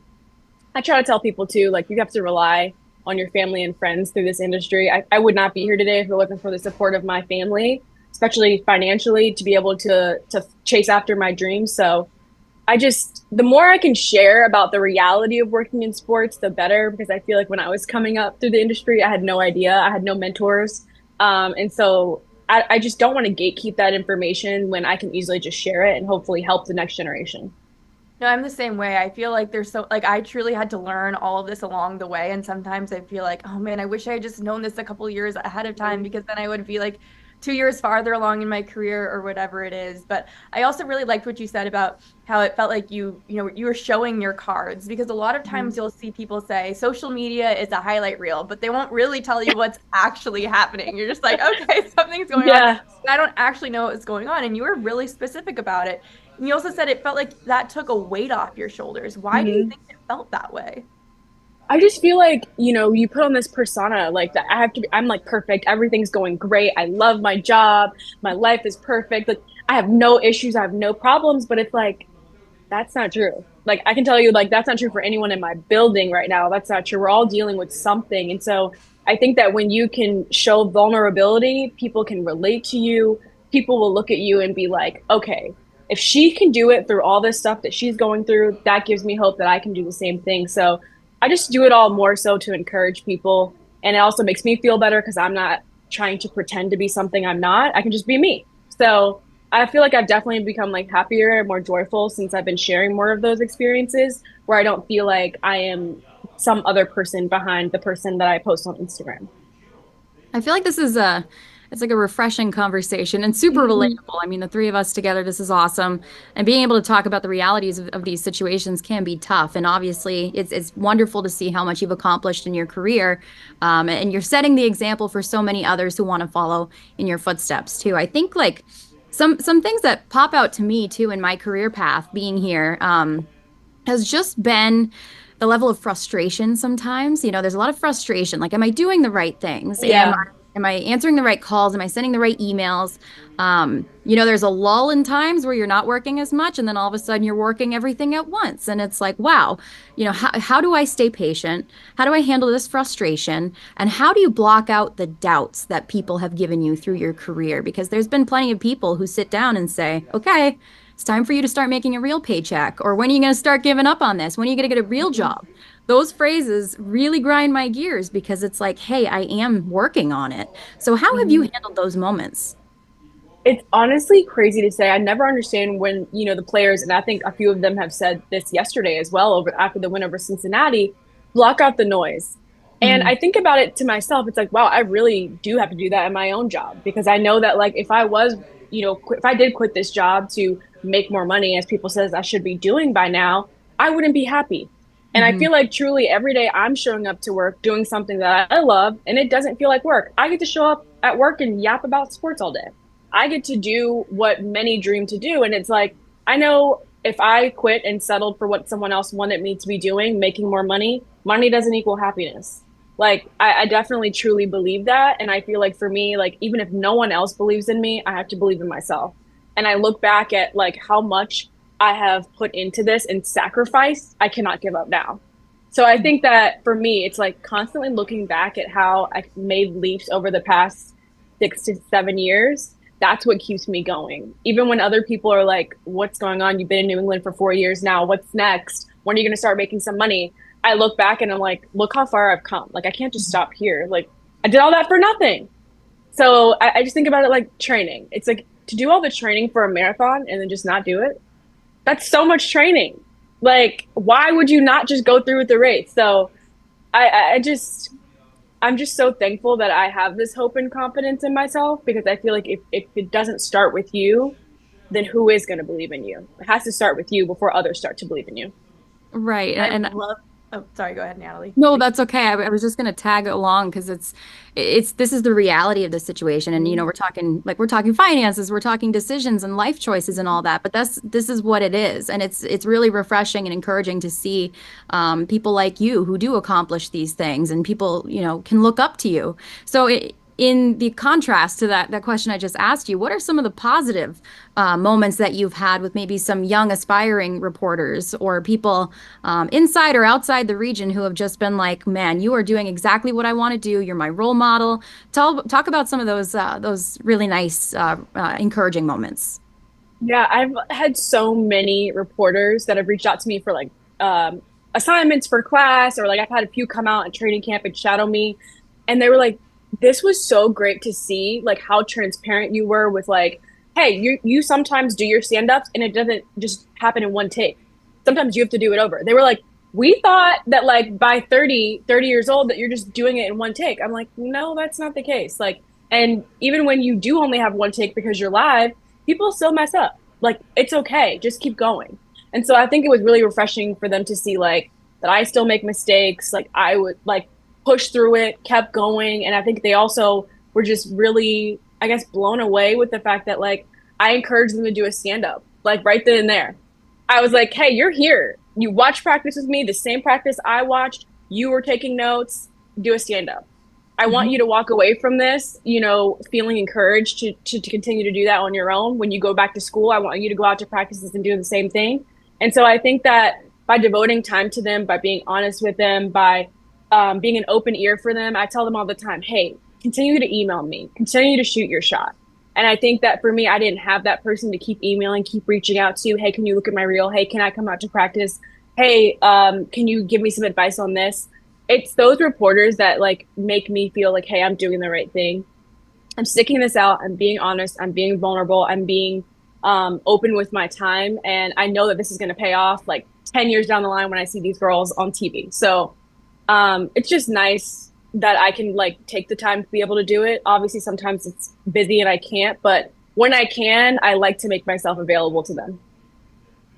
I try to tell people too, like, you have to rely on your family and friends through this industry. I would not be here today if you're looking for the support of my family, especially financially, to be able to chase after my dreams. So the more I can share about the reality of working in sports, the better, because I feel like when I was coming up through the industry, I had no idea. I had no mentors. And so I just don't want to gatekeep that information when I can easily just share it and hopefully help the next generation. No, I'm the same way. I feel like I truly had to learn all of this along the way. And sometimes I feel like, oh man, I wish I had just known this a couple of years ahead of time, because then I would be like 2 years farther along in my career or whatever it is. But I also really liked what you said about how it felt like you were showing your cards, because a lot of times you'll see people say social media is a highlight reel, but they won't really tell you what's actually happening. You're just like, okay, something's going on. I don't actually know what's going on. And you were really specific about it. And you also said it felt like that took a weight off your shoulders. Why do you think it felt that way? I just feel like, you put on this persona like that I'm like perfect. Everything's going great. I love my job. My life is perfect. Like I have no issues. I have no problems, but it's like, that's not true. Like I can tell you, like, that's not true for anyone in my building right now. That's not true. We're all dealing with something. And so I think that when you can show vulnerability, people can relate to you. People will look at you and be like, okay, if she can do it through all this stuff that she's going through, that gives me hope that I can do the same thing. So I just do it all more so to encourage people. And it also makes me feel better because I'm not trying to pretend to be something I'm not. I can just be me. So I feel like I've definitely become like happier and more joyful since I've been sharing more of those experiences where I don't feel like I am some other person behind the person that I post on Instagram. I feel like it's like a refreshing conversation and super relatable. I mean, the three of us together, this is awesome. And being able to talk about the realities of these situations can be tough. And obviously, it's wonderful to see how much you've accomplished in your career. And you're setting the example for so many others who want to follow in your footsteps too. I think like some things that pop out to me too in my career path being here has just been the level of frustration sometimes. There's a lot of frustration. Like, am I doing the right things? Yeah. Am I answering the right calls? Am I sending the right emails? There's a lull in times where you're not working as much, and then all of a sudden you're working everything at once. And it's like, wow, how do I stay patient? How do I handle this frustration? And how do you block out the doubts that people have given you through your career? Because there's been plenty of people who sit down and say, okay, it's time for you to start making a real paycheck. Or when are you going to start giving up on this? When are you going to get a real job? Those phrases really grind my gears because it's like, hey, I am working on it. So how have you handled those moments? It's honestly crazy to say. I never understand when, the players, and I think a few of them have said this yesterday as well, after the win over Cincinnati, block out the noise. And I think about it to myself, it's like, wow, I really do have to do that in my own job because I know that like if I was, if I did quit this job to make more money, as people says I should be doing by now, I wouldn't be happy. And I feel like truly every day I'm showing up to work, doing something that I love, and it doesn't feel like work. I get to show up at work and yap about sports all day. I get to do what many dream to do. And it's like, I know if I quit and settled for what someone else wanted me to be doing, making more money, money doesn't equal happiness. Like, I definitely truly believe that. And I feel like for me, like, even if no one else believes in me, I have to believe in myself. And I look back at like how much I have put into this and sacrificed, I cannot give up now. So I think that for me, it's like constantly looking back at how I made leaps over the past 6 to 7 years. That's what keeps me going. Even when other people are like, what's going on? You've been in New England for 4 years now. What's next? When are you going to start making some money? I look back and I'm like, look how far I've come. Like, I can't just stop here. Like, I did all that for nothing. So I just think about it like training. It's like to do all the training for a marathon and then just not do it. That's so much training. Like, why would you not just go through with the race? So I'm just so thankful that I have this hope and confidence in myself because I feel like if it doesn't start with you, then who is going to believe in you? It has to start with you before others start to believe in you. Right. And I love. Oh, sorry. Go ahead, Natalie. No, that's okay. I was just going to tag along because this is the reality of the situation. And, we're talking finances, we're talking decisions and life choices and all that. But this is what it is. And it's really refreshing and encouraging to see people like you who do accomplish these things and people, can look up to you. So in the contrast to that question I just asked you, what are some of the positive moments that you've had with maybe some young aspiring reporters or people inside or outside the region who have just been like, man, you are doing exactly what I want to do. You're my role model. Talk about some of those really nice, encouraging moments. Yeah, I've had so many reporters that have reached out to me for like assignments for class, or like I've had a few come out at training camp and shadow me. And they were like, this was so great to see like how transparent you were with like, hey, you sometimes do your stand-ups and it doesn't just happen in one take. Sometimes you have to do it over. They were like, we thought that like by 30 years old that you're just doing it in one take. I'm like, no, that's not the case. Like, and even when you do only have one take because you're live, people still mess up. Like, it's okay. Just keep going. And so I think it was really refreshing for them to see like that I still make mistakes. Like I would like pushed through it, kept going. And I think they also were just really, I guess, blown away with the fact that like I encouraged them to do a stand-up. like right then and there. I was like, hey, you're here. You watch practice with me, the same practice I watched. You were taking notes. Do a stand-up. I want you to walk away from this, you know, feeling encouraged to continue to do that on your own. When you go back to school, I want you to go out to practices and do the same thing. And so I think that by devoting time to them, by being honest with them, by being an open ear for them, I tell them all the time, hey, continue to email me, continue to shoot your shot. And I think that for me, I didn't have that person to keep emailing, keep reaching out to. Hey, can you look at my reel? Hey, can I come out to practice? Hey, can you give me some advice on this? It's those reporters that like make me feel like, hey, I'm doing the right thing. I'm sticking this out. I'm being honest. I'm being vulnerable. I'm being open with my time. And I know that this is going to pay off like 10 years down the line when I see these girls on TV. So it's just nice that I can like take the time to be able to do it. Obviously, sometimes it's busy and I can't, but when I can, I like to make myself available to them.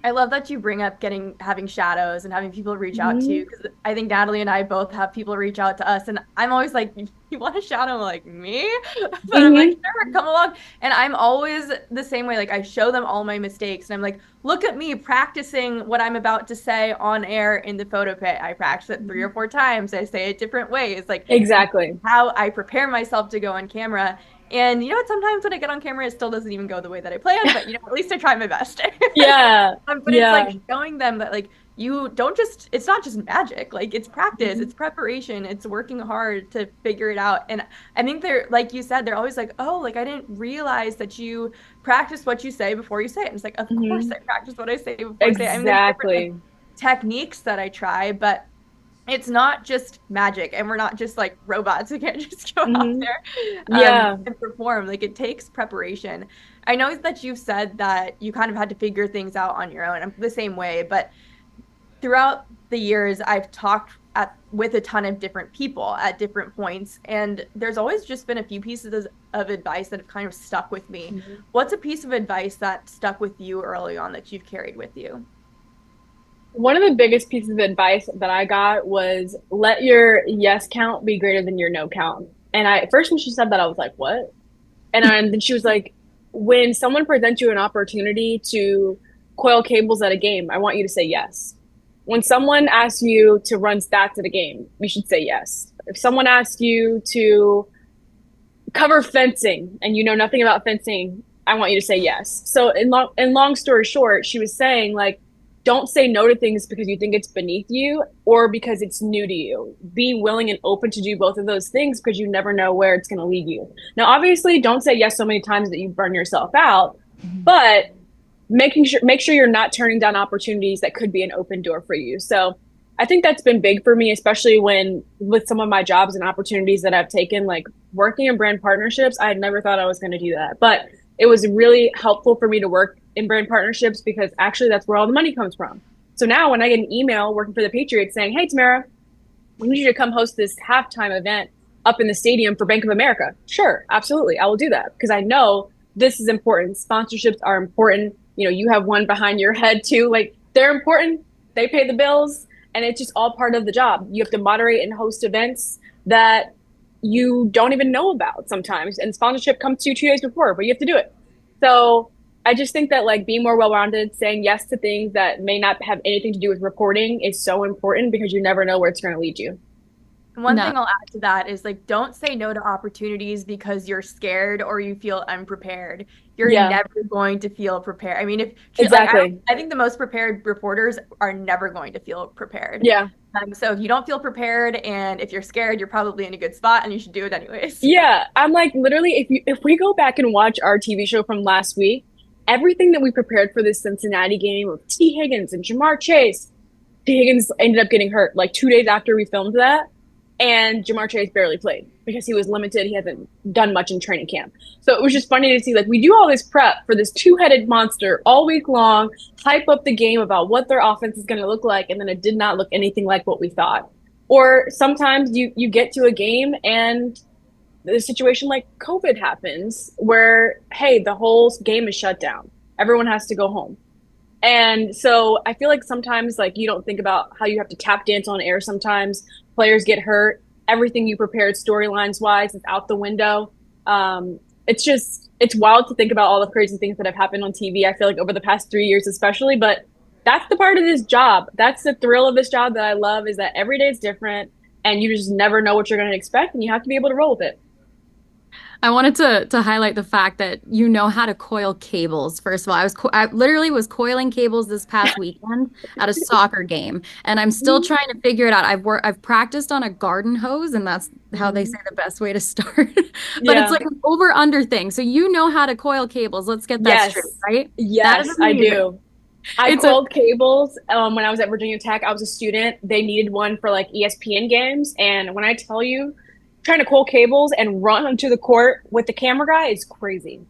I love that you bring up having shadows and having people reach out to you, because I think Natalie and I both have people reach out to us, and I'm always like, you want a shadow? I'm like, me? But I'm like, sure, come along. And I'm always the same way. Like, I show them all my mistakes, and I'm like, look at me practicing what I'm about to say on air in the photo pit. I practice it 3 or 4 times. I say it different ways. Like, exactly how I prepare myself to go on camera. And you know what? Sometimes when I get on camera, it still doesn't even go the way that I planned, but you know, at least I try my best. Yeah. But it's like showing them that like you don't just, it's not just magic. Like, it's practice, it's preparation, it's working hard to figure it out. And I think they're, like you said, they're always like, oh, like I didn't realize that you practice what you say before you say it. And it's like, of course I practice what I say before I say it. I mean, there's different, like, techniques that I try, but it's not just magic, and we're not just like robots who can't just go out there and perform. Like, it takes preparation. I know that you've said that you kind of had to figure things out on your own. I'm the same way, but throughout the years, I've talked with a ton of different people at different points, and there's always just been a few pieces of advice that have kind of stuck with me. What's a piece of advice that stuck with you early on that you've carried with you? One of the biggest pieces of advice that I got was let your yes count be greater than your no count. And at first when she said that, I was like, what? And then she was like, when someone presents you an opportunity to coil cables at a game, I want you to say yes. When someone asks you to run stats at a game, you should say yes. If someone asks you to cover fencing and you know nothing about fencing, I want you to say yes. So in long story short, she was saying, like, don't say no to things because you think it's beneath you or because it's new to you. Be willing and open to do both of those things because you never know where it's going to lead you. Now, obviously, don't say yes so many times that you burn yourself out, but make sure you're not turning down opportunities that could be an open door for you. So I think that's been big for me, especially with some of my jobs and opportunities that I've taken, like working in brand partnerships. I had never thought I was going to do that, but it was really helpful for me to work in brand partnerships because actually that's where all the money comes from. So now when I get an email working for the Patriots saying, hey, Tamara, we need you to come host this halftime event up in the stadium for Bank of America. Sure, absolutely. I will do that because I know this is important. Sponsorships are important. You know, you have one behind your head too. Like, they're important. They pay the bills and it's just all part of the job. You have to moderate and host events that you don't even know about sometimes. And sponsorship comes to you 2 days before, but you have to do it. So I just think that like being more well-rounded, saying yes to things that may not have anything to do with reporting is so important because you never know where it's going to lead you. One thing I'll add to that is like, don't say no to opportunities because you're scared or you feel unprepared. You're never going to feel prepared. I mean, exactly. I think the most prepared reporters are never going to feel prepared. Yeah. So if you don't feel prepared and if you're scared, you're probably in a good spot and you should do it anyways. Yeah. I'm like, literally, if we go back and watch our TV show from last week, everything that we prepared for this Cincinnati game with T. Higgins and Jamar Chase, T. Higgins ended up getting hurt like 2 days after we filmed that. And Jamar Chase barely played because he was limited. He hasn't done much in training camp. So it was just funny to see, like, we do all this prep for this two-headed monster all week long, hype up the game about what their offense is going to look like, and then it did not look anything like what we thought. Or sometimes you get to a game and the situation like COVID happens where, hey, the whole game is shut down. Everyone has to go home. And so I feel like sometimes like you don't think about how you have to tap dance on air sometimes. Players get hurt. Everything you prepared storylines wise is out the window. it's wild to think about all the crazy things that have happened on TV. I feel like over the past 3 years, especially, but that's the part of this job. That's the thrill of this job that I love, is that every day is different and you just never know what you're going to expect, and you have to be able to roll with it. I wanted to highlight the fact that you know how to coil cables. First of all, I literally was coiling cables this past weekend at a soccer game, and I'm still trying to figure it out. I've practiced on a garden hose, and that's how they say the best way to start. But it's like an over under thing. So you know how to coil cables. Let's get that straight, right? Yes, I do. I coiled cables when I was at Virginia Tech. I was a student. They needed one for like ESPN games, and when I tell you, trying to coil cables and run onto the court with the camera guy is crazy.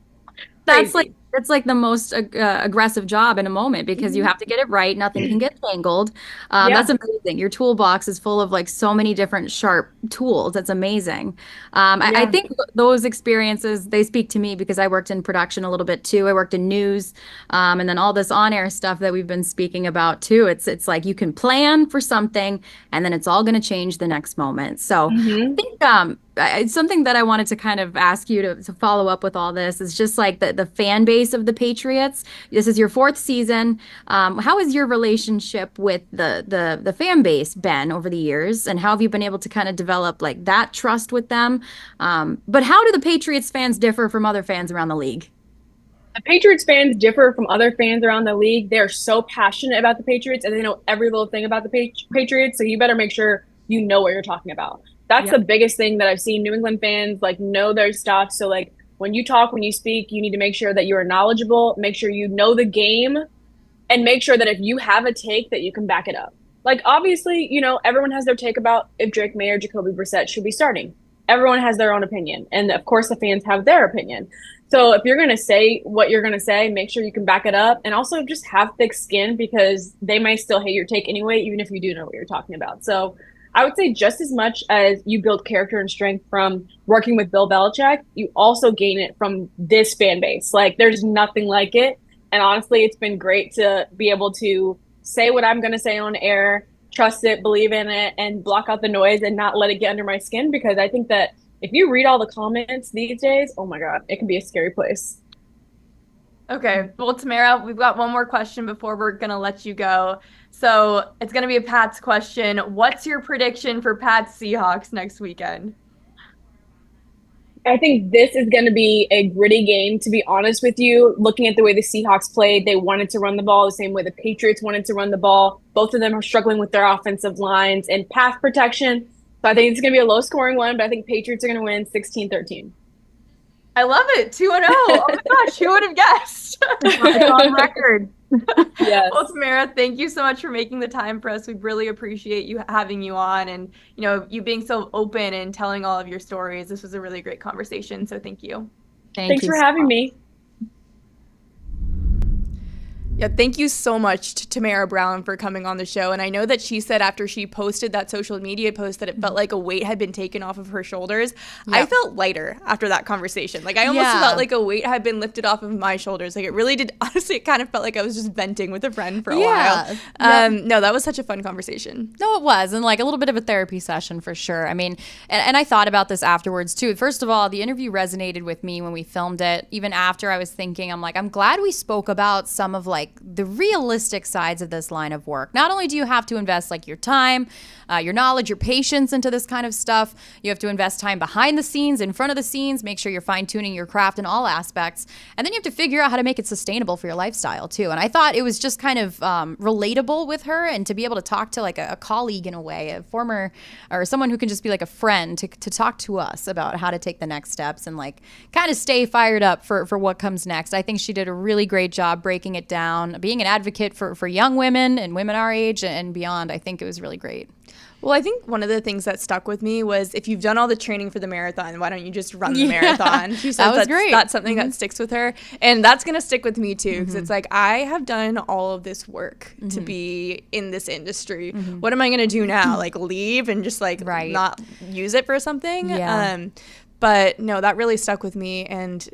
It's like the most aggressive job in a moment, because you have to get it right. Nothing can get tangled. That's amazing. Your toolbox is full of like so many different sharp tools. That's amazing. I think those experiences, they speak to me because I worked in production a little bit too. I worked in news, and then all this on-air stuff that we've been speaking about too. It's like you can plan for something and then it's all going to change the next moment. So I think it's something that I wanted to kind of ask you to follow up with all this is just like the fan base of the Patriots. This is your 4th season. How has your relationship with the fan base been over the years, and how have you been able to kind of develop like that trust with them? But how do the Patriots fans differ from other fans around the league? The Patriots fans differ from other fans around the league. They're so passionate about the Patriots, and they know every little thing about the Patriots. So you better make sure you know what you're talking about. That's the biggest thing that I've seen New England fans like know their stuff. So like when you talk, when you speak, you need to make sure that you are knowledgeable, make sure you know the game, and make sure that if you have a take that you can back it up. Like obviously, you know, everyone has their take about if Drake May or Jacoby Brissett should be starting. Everyone has their own opinion. And of course the fans have their opinion. So if you're going to say what you're going to say, make sure you can back it up, and also just have thick skin, because they might still hate your take anyway, even if you do know what you're talking about. So I would say just as much as you build character and strength from working with Bill Belichick, you also gain it from this fan base. Like there's nothing like it. And honestly, it's been great to be able to say what I'm going to say on air, trust it, believe in it, and block out the noise and not let it get under my skin. Because I think that if you read all the comments these days, oh my God, it can be a scary place. Okay, well, Tamara, we've got one more question before we're going to let you go. So it's going to be a Pats question. What's your prediction for Pats Seahawks next weekend? I think this is going to be a gritty game, to be honest with you. Looking at the way the Seahawks played, they wanted to run the ball the same way the Patriots wanted to run the ball. Both of them are struggling with their offensive lines and pass protection. So I think it's going to be a low-scoring one, but I think Patriots are going to win 16-13. I love it. 2-0. Oh my gosh, who would have guessed? It's on record. Yes. Well, Tamara, thank you so much for making the time for us. We really appreciate you having you on, and you being so open and telling all of your stories. This was a really great conversation. So thank you. Thanks for having me. Yeah, thank you so much to Tamara Brown for coming on the show. And I know that she said after she posted that social media post that it felt like a weight had been taken off of her shoulders. Yep. I felt lighter after that conversation. Like I almost felt like a weight had been lifted off of my shoulders. Like it really did. Honestly, it kind of felt like I was just venting with a friend for a while. No, that was such a fun conversation. No, it was. And like a little bit of a therapy session for sure. I mean, and I thought about this afterwards too. First of all, the interview resonated with me when we filmed it. Even after, I was thinking, I'm glad we spoke about some of like the realistic sides of this line of work. Not only do you have to invest like your time, your knowledge, your patience into this kind of stuff, you have to invest time behind the scenes, in front of the scenes, make sure you're fine-tuning your craft in all aspects. And then you have to figure out how to make it sustainable for your lifestyle too. And I thought it was just kind of relatable with her, and to be able to talk to like a colleague in a way, a former, or someone who can just be like a friend to talk to us about how to take the next steps and like kind of stay fired up for what comes next. I think she did a really great job breaking it down, being an advocate for young women and women our age and beyond. I think it was really great. Well, I think one of the things that stuck with me was, if you've done all the training for the marathon, why don't you just run the marathon? She said that's great. That's something that sticks with her. And that's going to stick with me too, because it's like, I have done all of this work to be in this industry. What am I going to do now? Like leave and just like not use it for something? But no, that really stuck with me. And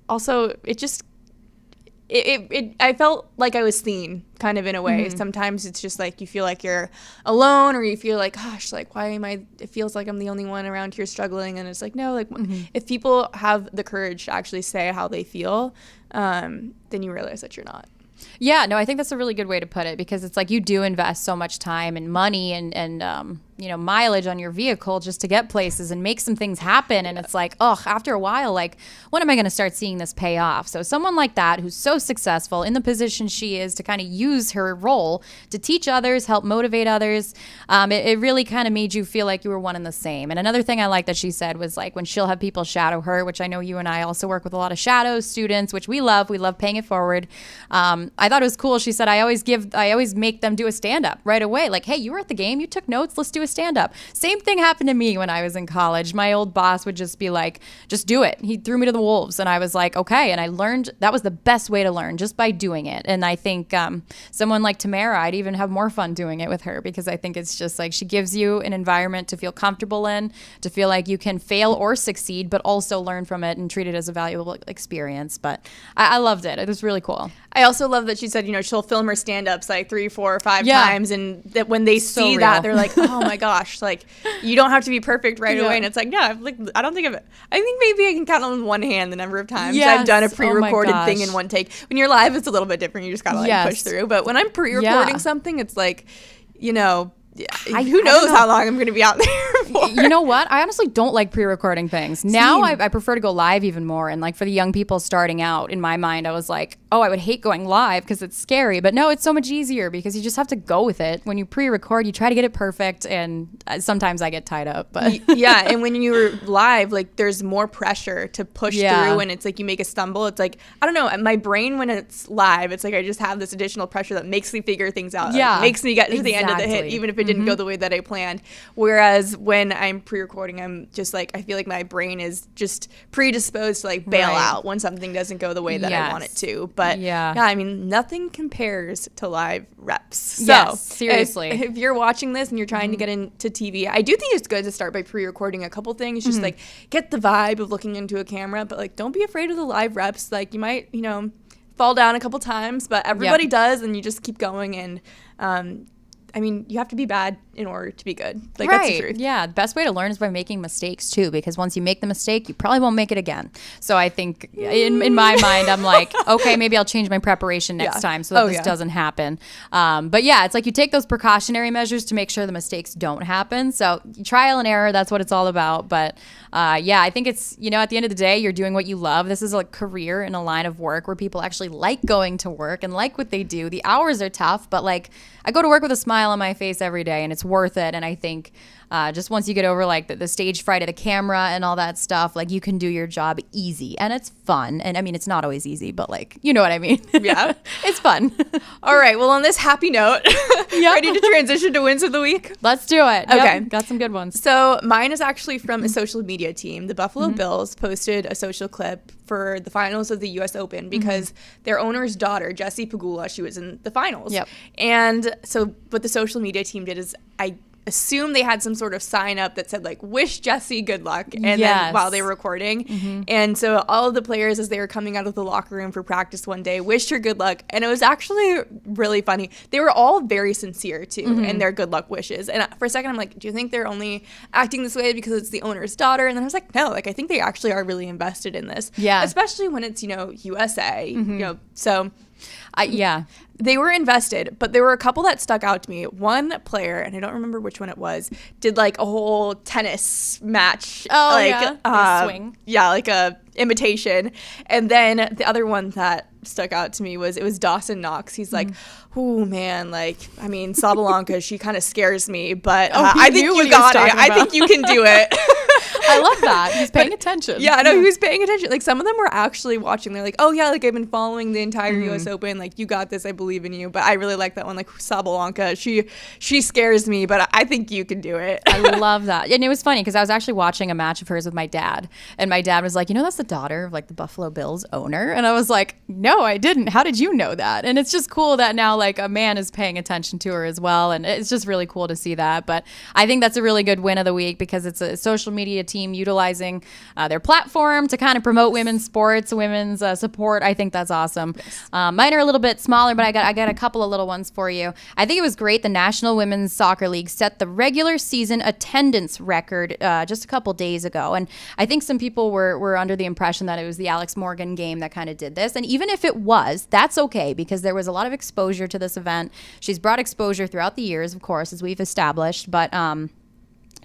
also I felt like I was seen kind of in a way. Sometimes it's just like you feel like you're alone, or you feel like, gosh, like why am I, it feels like I'm the only one around here struggling. And it's like, no, like if people have the courage to actually say how they feel, then you realize that you're not. Yeah, no, I think that's a really good way to put it, because it's like you do invest so much time and money and mileage on your vehicle just to get places and make some things happen. And it's like, after a while, like, when am I going to start seeing this pay off? So someone like that, who's so successful in the position she is, to kind of use her role to teach others, help motivate others, it really kind of made you feel like you were one and the same. And another thing I like that she said was like, when she'll have people shadow her, which I know you and I also work with a lot of shadow students, which we love paying it forward. I thought it was cool. She said, I always make them do a stand-up right away. Like, hey, you were at the game, you took notes, let's do a stand-up. Same thing happened to me when I was in college. My old boss would just be like, just do it. He threw me to the wolves, and I was like, okay. And I learned that was the best way to learn, just by doing it. And I think someone like Tamara, I'd even have more fun doing it with her, because I think it's just like she gives you an environment to feel comfortable in, to feel like you can fail or succeed, but also learn from it and treat it as a valuable experience. But I loved it. It was really cool. I also love that she said, she'll film her stand-ups like 3, 4, 5 times, and that when they see that, they're like, oh my gosh, like, you don't have to be perfect right away. And it's like, I think maybe I can count on one hand the number of times I've done a pre-recorded thing in one take. When you're live, it's a little bit different. You just gotta push through. But when I'm pre-recording something, it's like, who knows how long I'm going to be out there for. You know what? I honestly don't like pre-recording things. Now I prefer to go live even more. And like for the young people starting out, in my mind, I was like, I would hate going live because it's scary. But no, it's so much easier because you just have to go with it. When you pre-record, you try to get it perfect. And sometimes I get tied up. But yeah. And when you're live, like there's more pressure to push through. And it's like you make a stumble. It's like, I don't know. My brain, when it's live, it's like I just have this additional pressure that makes me figure things out. Yeah. Like, makes me get to the end of the hit, even if it didn't go the way that I planned. Whereas when I'm pre-recording, I'm just like, I feel like my brain is just predisposed to like bail out when something doesn't go the way that I want it to. But I mean, nothing compares to live reps. So seriously, if you're watching this and you're trying to get into TV, I do think it's good to start by pre-recording a couple things, just like get the vibe of looking into a camera, but like don't be afraid of the live reps. Like you might, fall down a couple times, but everybody does, and you just keep going. And I mean, you have to be bad in order to be good. Like, that's the truth. Yeah. The best way to learn is by making mistakes, too, because once you make the mistake, you probably won't make it again. So I think in my mind, I'm like, okay, maybe I'll change my preparation next time so that this doesn't happen. But yeah, it's like you take those precautionary measures to make sure the mistakes don't happen. So trial and error, that's what it's all about. But I think it's, at the end of the day, you're doing what you love. This is a career in a line of work where people actually like going to work and like what they do. The hours are tough, but like I go to work with a smile on my face every day, and it's worth it. And I think just once you get over like the stage fright of the camera and all that stuff, like you can do your job easy, and it's fun. And I mean, it's not always easy, but like, you know what I mean? Yeah. It's fun. All right. Well, on this happy note, ready to transition to wins of the week? Let's do it. Okay. Yep, got some good ones. So mine is actually from a social media team. The Buffalo Bills posted a social clip for the finals of the U.S. Open because their owner's daughter, Jessie Pegula, she was in the finals. Yep. And so what the social media team did is I assume they had some sort of sign up that said like wish Jessie good luck, and then while they were recording, and so all of the players as they were coming out of the locker room for practice one day wished her good luck, and it was actually really funny. They were all very sincere too in their good luck wishes, and for a second I'm like, do you think they're only acting this way because it's the owner's daughter? And then I was like, no, like I think they actually are really invested in this, especially when it's USA, so they were invested, but there were a couple that stuck out to me. One player, and I don't remember which one it was, did like a whole tennis match. Swing. Yeah, like a imitation. And then the other one that stuck out to me was Dawson Knox. He's like, oh man, like, I mean, Sabalenka, she kind of scares me, but I think you got it. I think you can do it. I love that. He's paying attention. Yeah, I know he was paying attention. Like some of them were actually watching. They're like, oh yeah, like I've been following the entire US Open. Like you got this. I believe in you. But I really like that one. Like Sabalenka, she scares me, but I think you can do it. I love that. And it was funny because I was actually watching a match of hers with my dad, and my dad was like, that's the daughter of like the Buffalo Bills owner. And I was like, no, I didn't. How did you know that? And it's just cool that now like a man is paying attention to her as well. And it's just really cool to see that. But I think that's a really good win of the week because it's a social media team team utilizing their platform to kind of promote women's sports, women's support. I think that's awesome. Yes. Mine are a little bit smaller, but I got a couple of little ones for you. I think it was great. The National Women's Soccer League set the regular season attendance record just a couple days ago. And I think some people were under the impression that it was the Alex Morgan game that kind of did this. And even if it was, that's okay, because there was a lot of exposure to this event. She's brought exposure throughout the years, of course, as we've established. But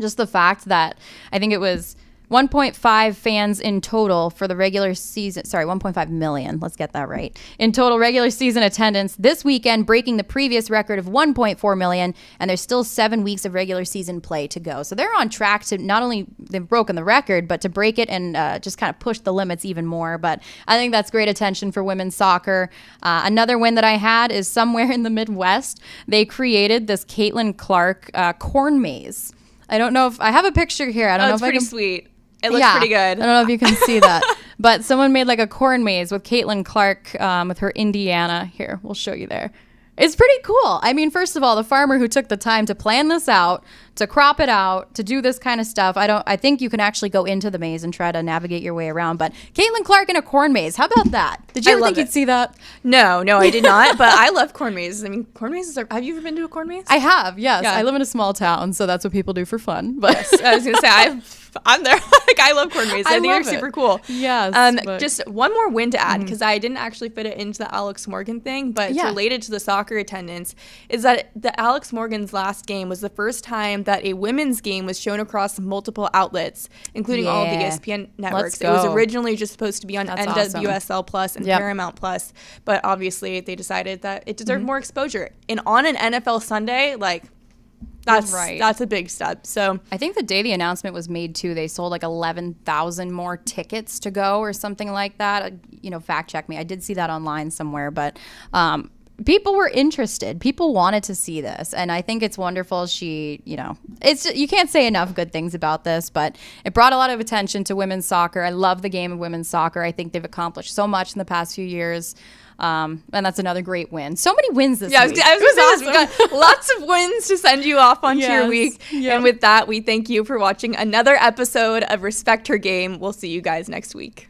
just the fact that I think it was 1.5 fans in total for the regular season. Sorry, 1.5 million. Let's get that right. In total regular season attendance this weekend, breaking the previous record of 1.4 million. And there's still 7 weeks of regular season play to go. So they're on track to not only they've broken the record, but to break it and just kind of push the limits even more. But I think that's great attention for women's soccer. Another win that I had is somewhere in the Midwest. They created this Caitlin Clark corn maze. I don't know if I have a picture here. I don't know if I can. It's pretty sweet. It looks pretty good. I don't know if you can see that. But someone made like a corn maze with Caitlin Clark with her Indiana. Here, we'll show you there. It's pretty cool. I mean, first of all, the farmer who took the time to plan this out, to crop it out, to do this kind of stuff, I think you can actually go into the maze and try to navigate your way around. But Caitlin Clark in a corn maze, how about that? Did you ever think you'd see that? No, I did not. But I love corn mazes. I mean, corn mazes have you ever been to a corn maze? I have, yes. Yeah. I live in a small town, so that's what people do for fun. But yes, I was going to say, I'm there. Like, I love corn mazes. I think they're super cool. Yes. Just one more win to add, because I didn't actually fit it into the Alex Morgan thing, but it's related to the soccer attendance, is that the Alex Morgan's last game was the first time that a women's game was shown across multiple outlets, including all of the ESPN networks. It was originally just supposed to be on NWSL Plus and Paramount Plus, but obviously they decided that it deserved more exposure. And on an NFL Sunday, like, that's a big step. So I think the day the announcement was made too, they sold like 11,000 more tickets to go or something like that. Fact check me. I did see that online somewhere, but people were interested. People wanted to see this, and I think it's wonderful. You can't say enough good things about this, but it brought a lot of attention to women's soccer. I love the game of women's soccer. I think they've accomplished so much in the past few years. And that's another great win. So many wins this week. I was awesome. We got lots of wins to send you off onto your week. Yep. And with that, we thank you for watching another episode of Respect Her Game. We'll see you guys next week.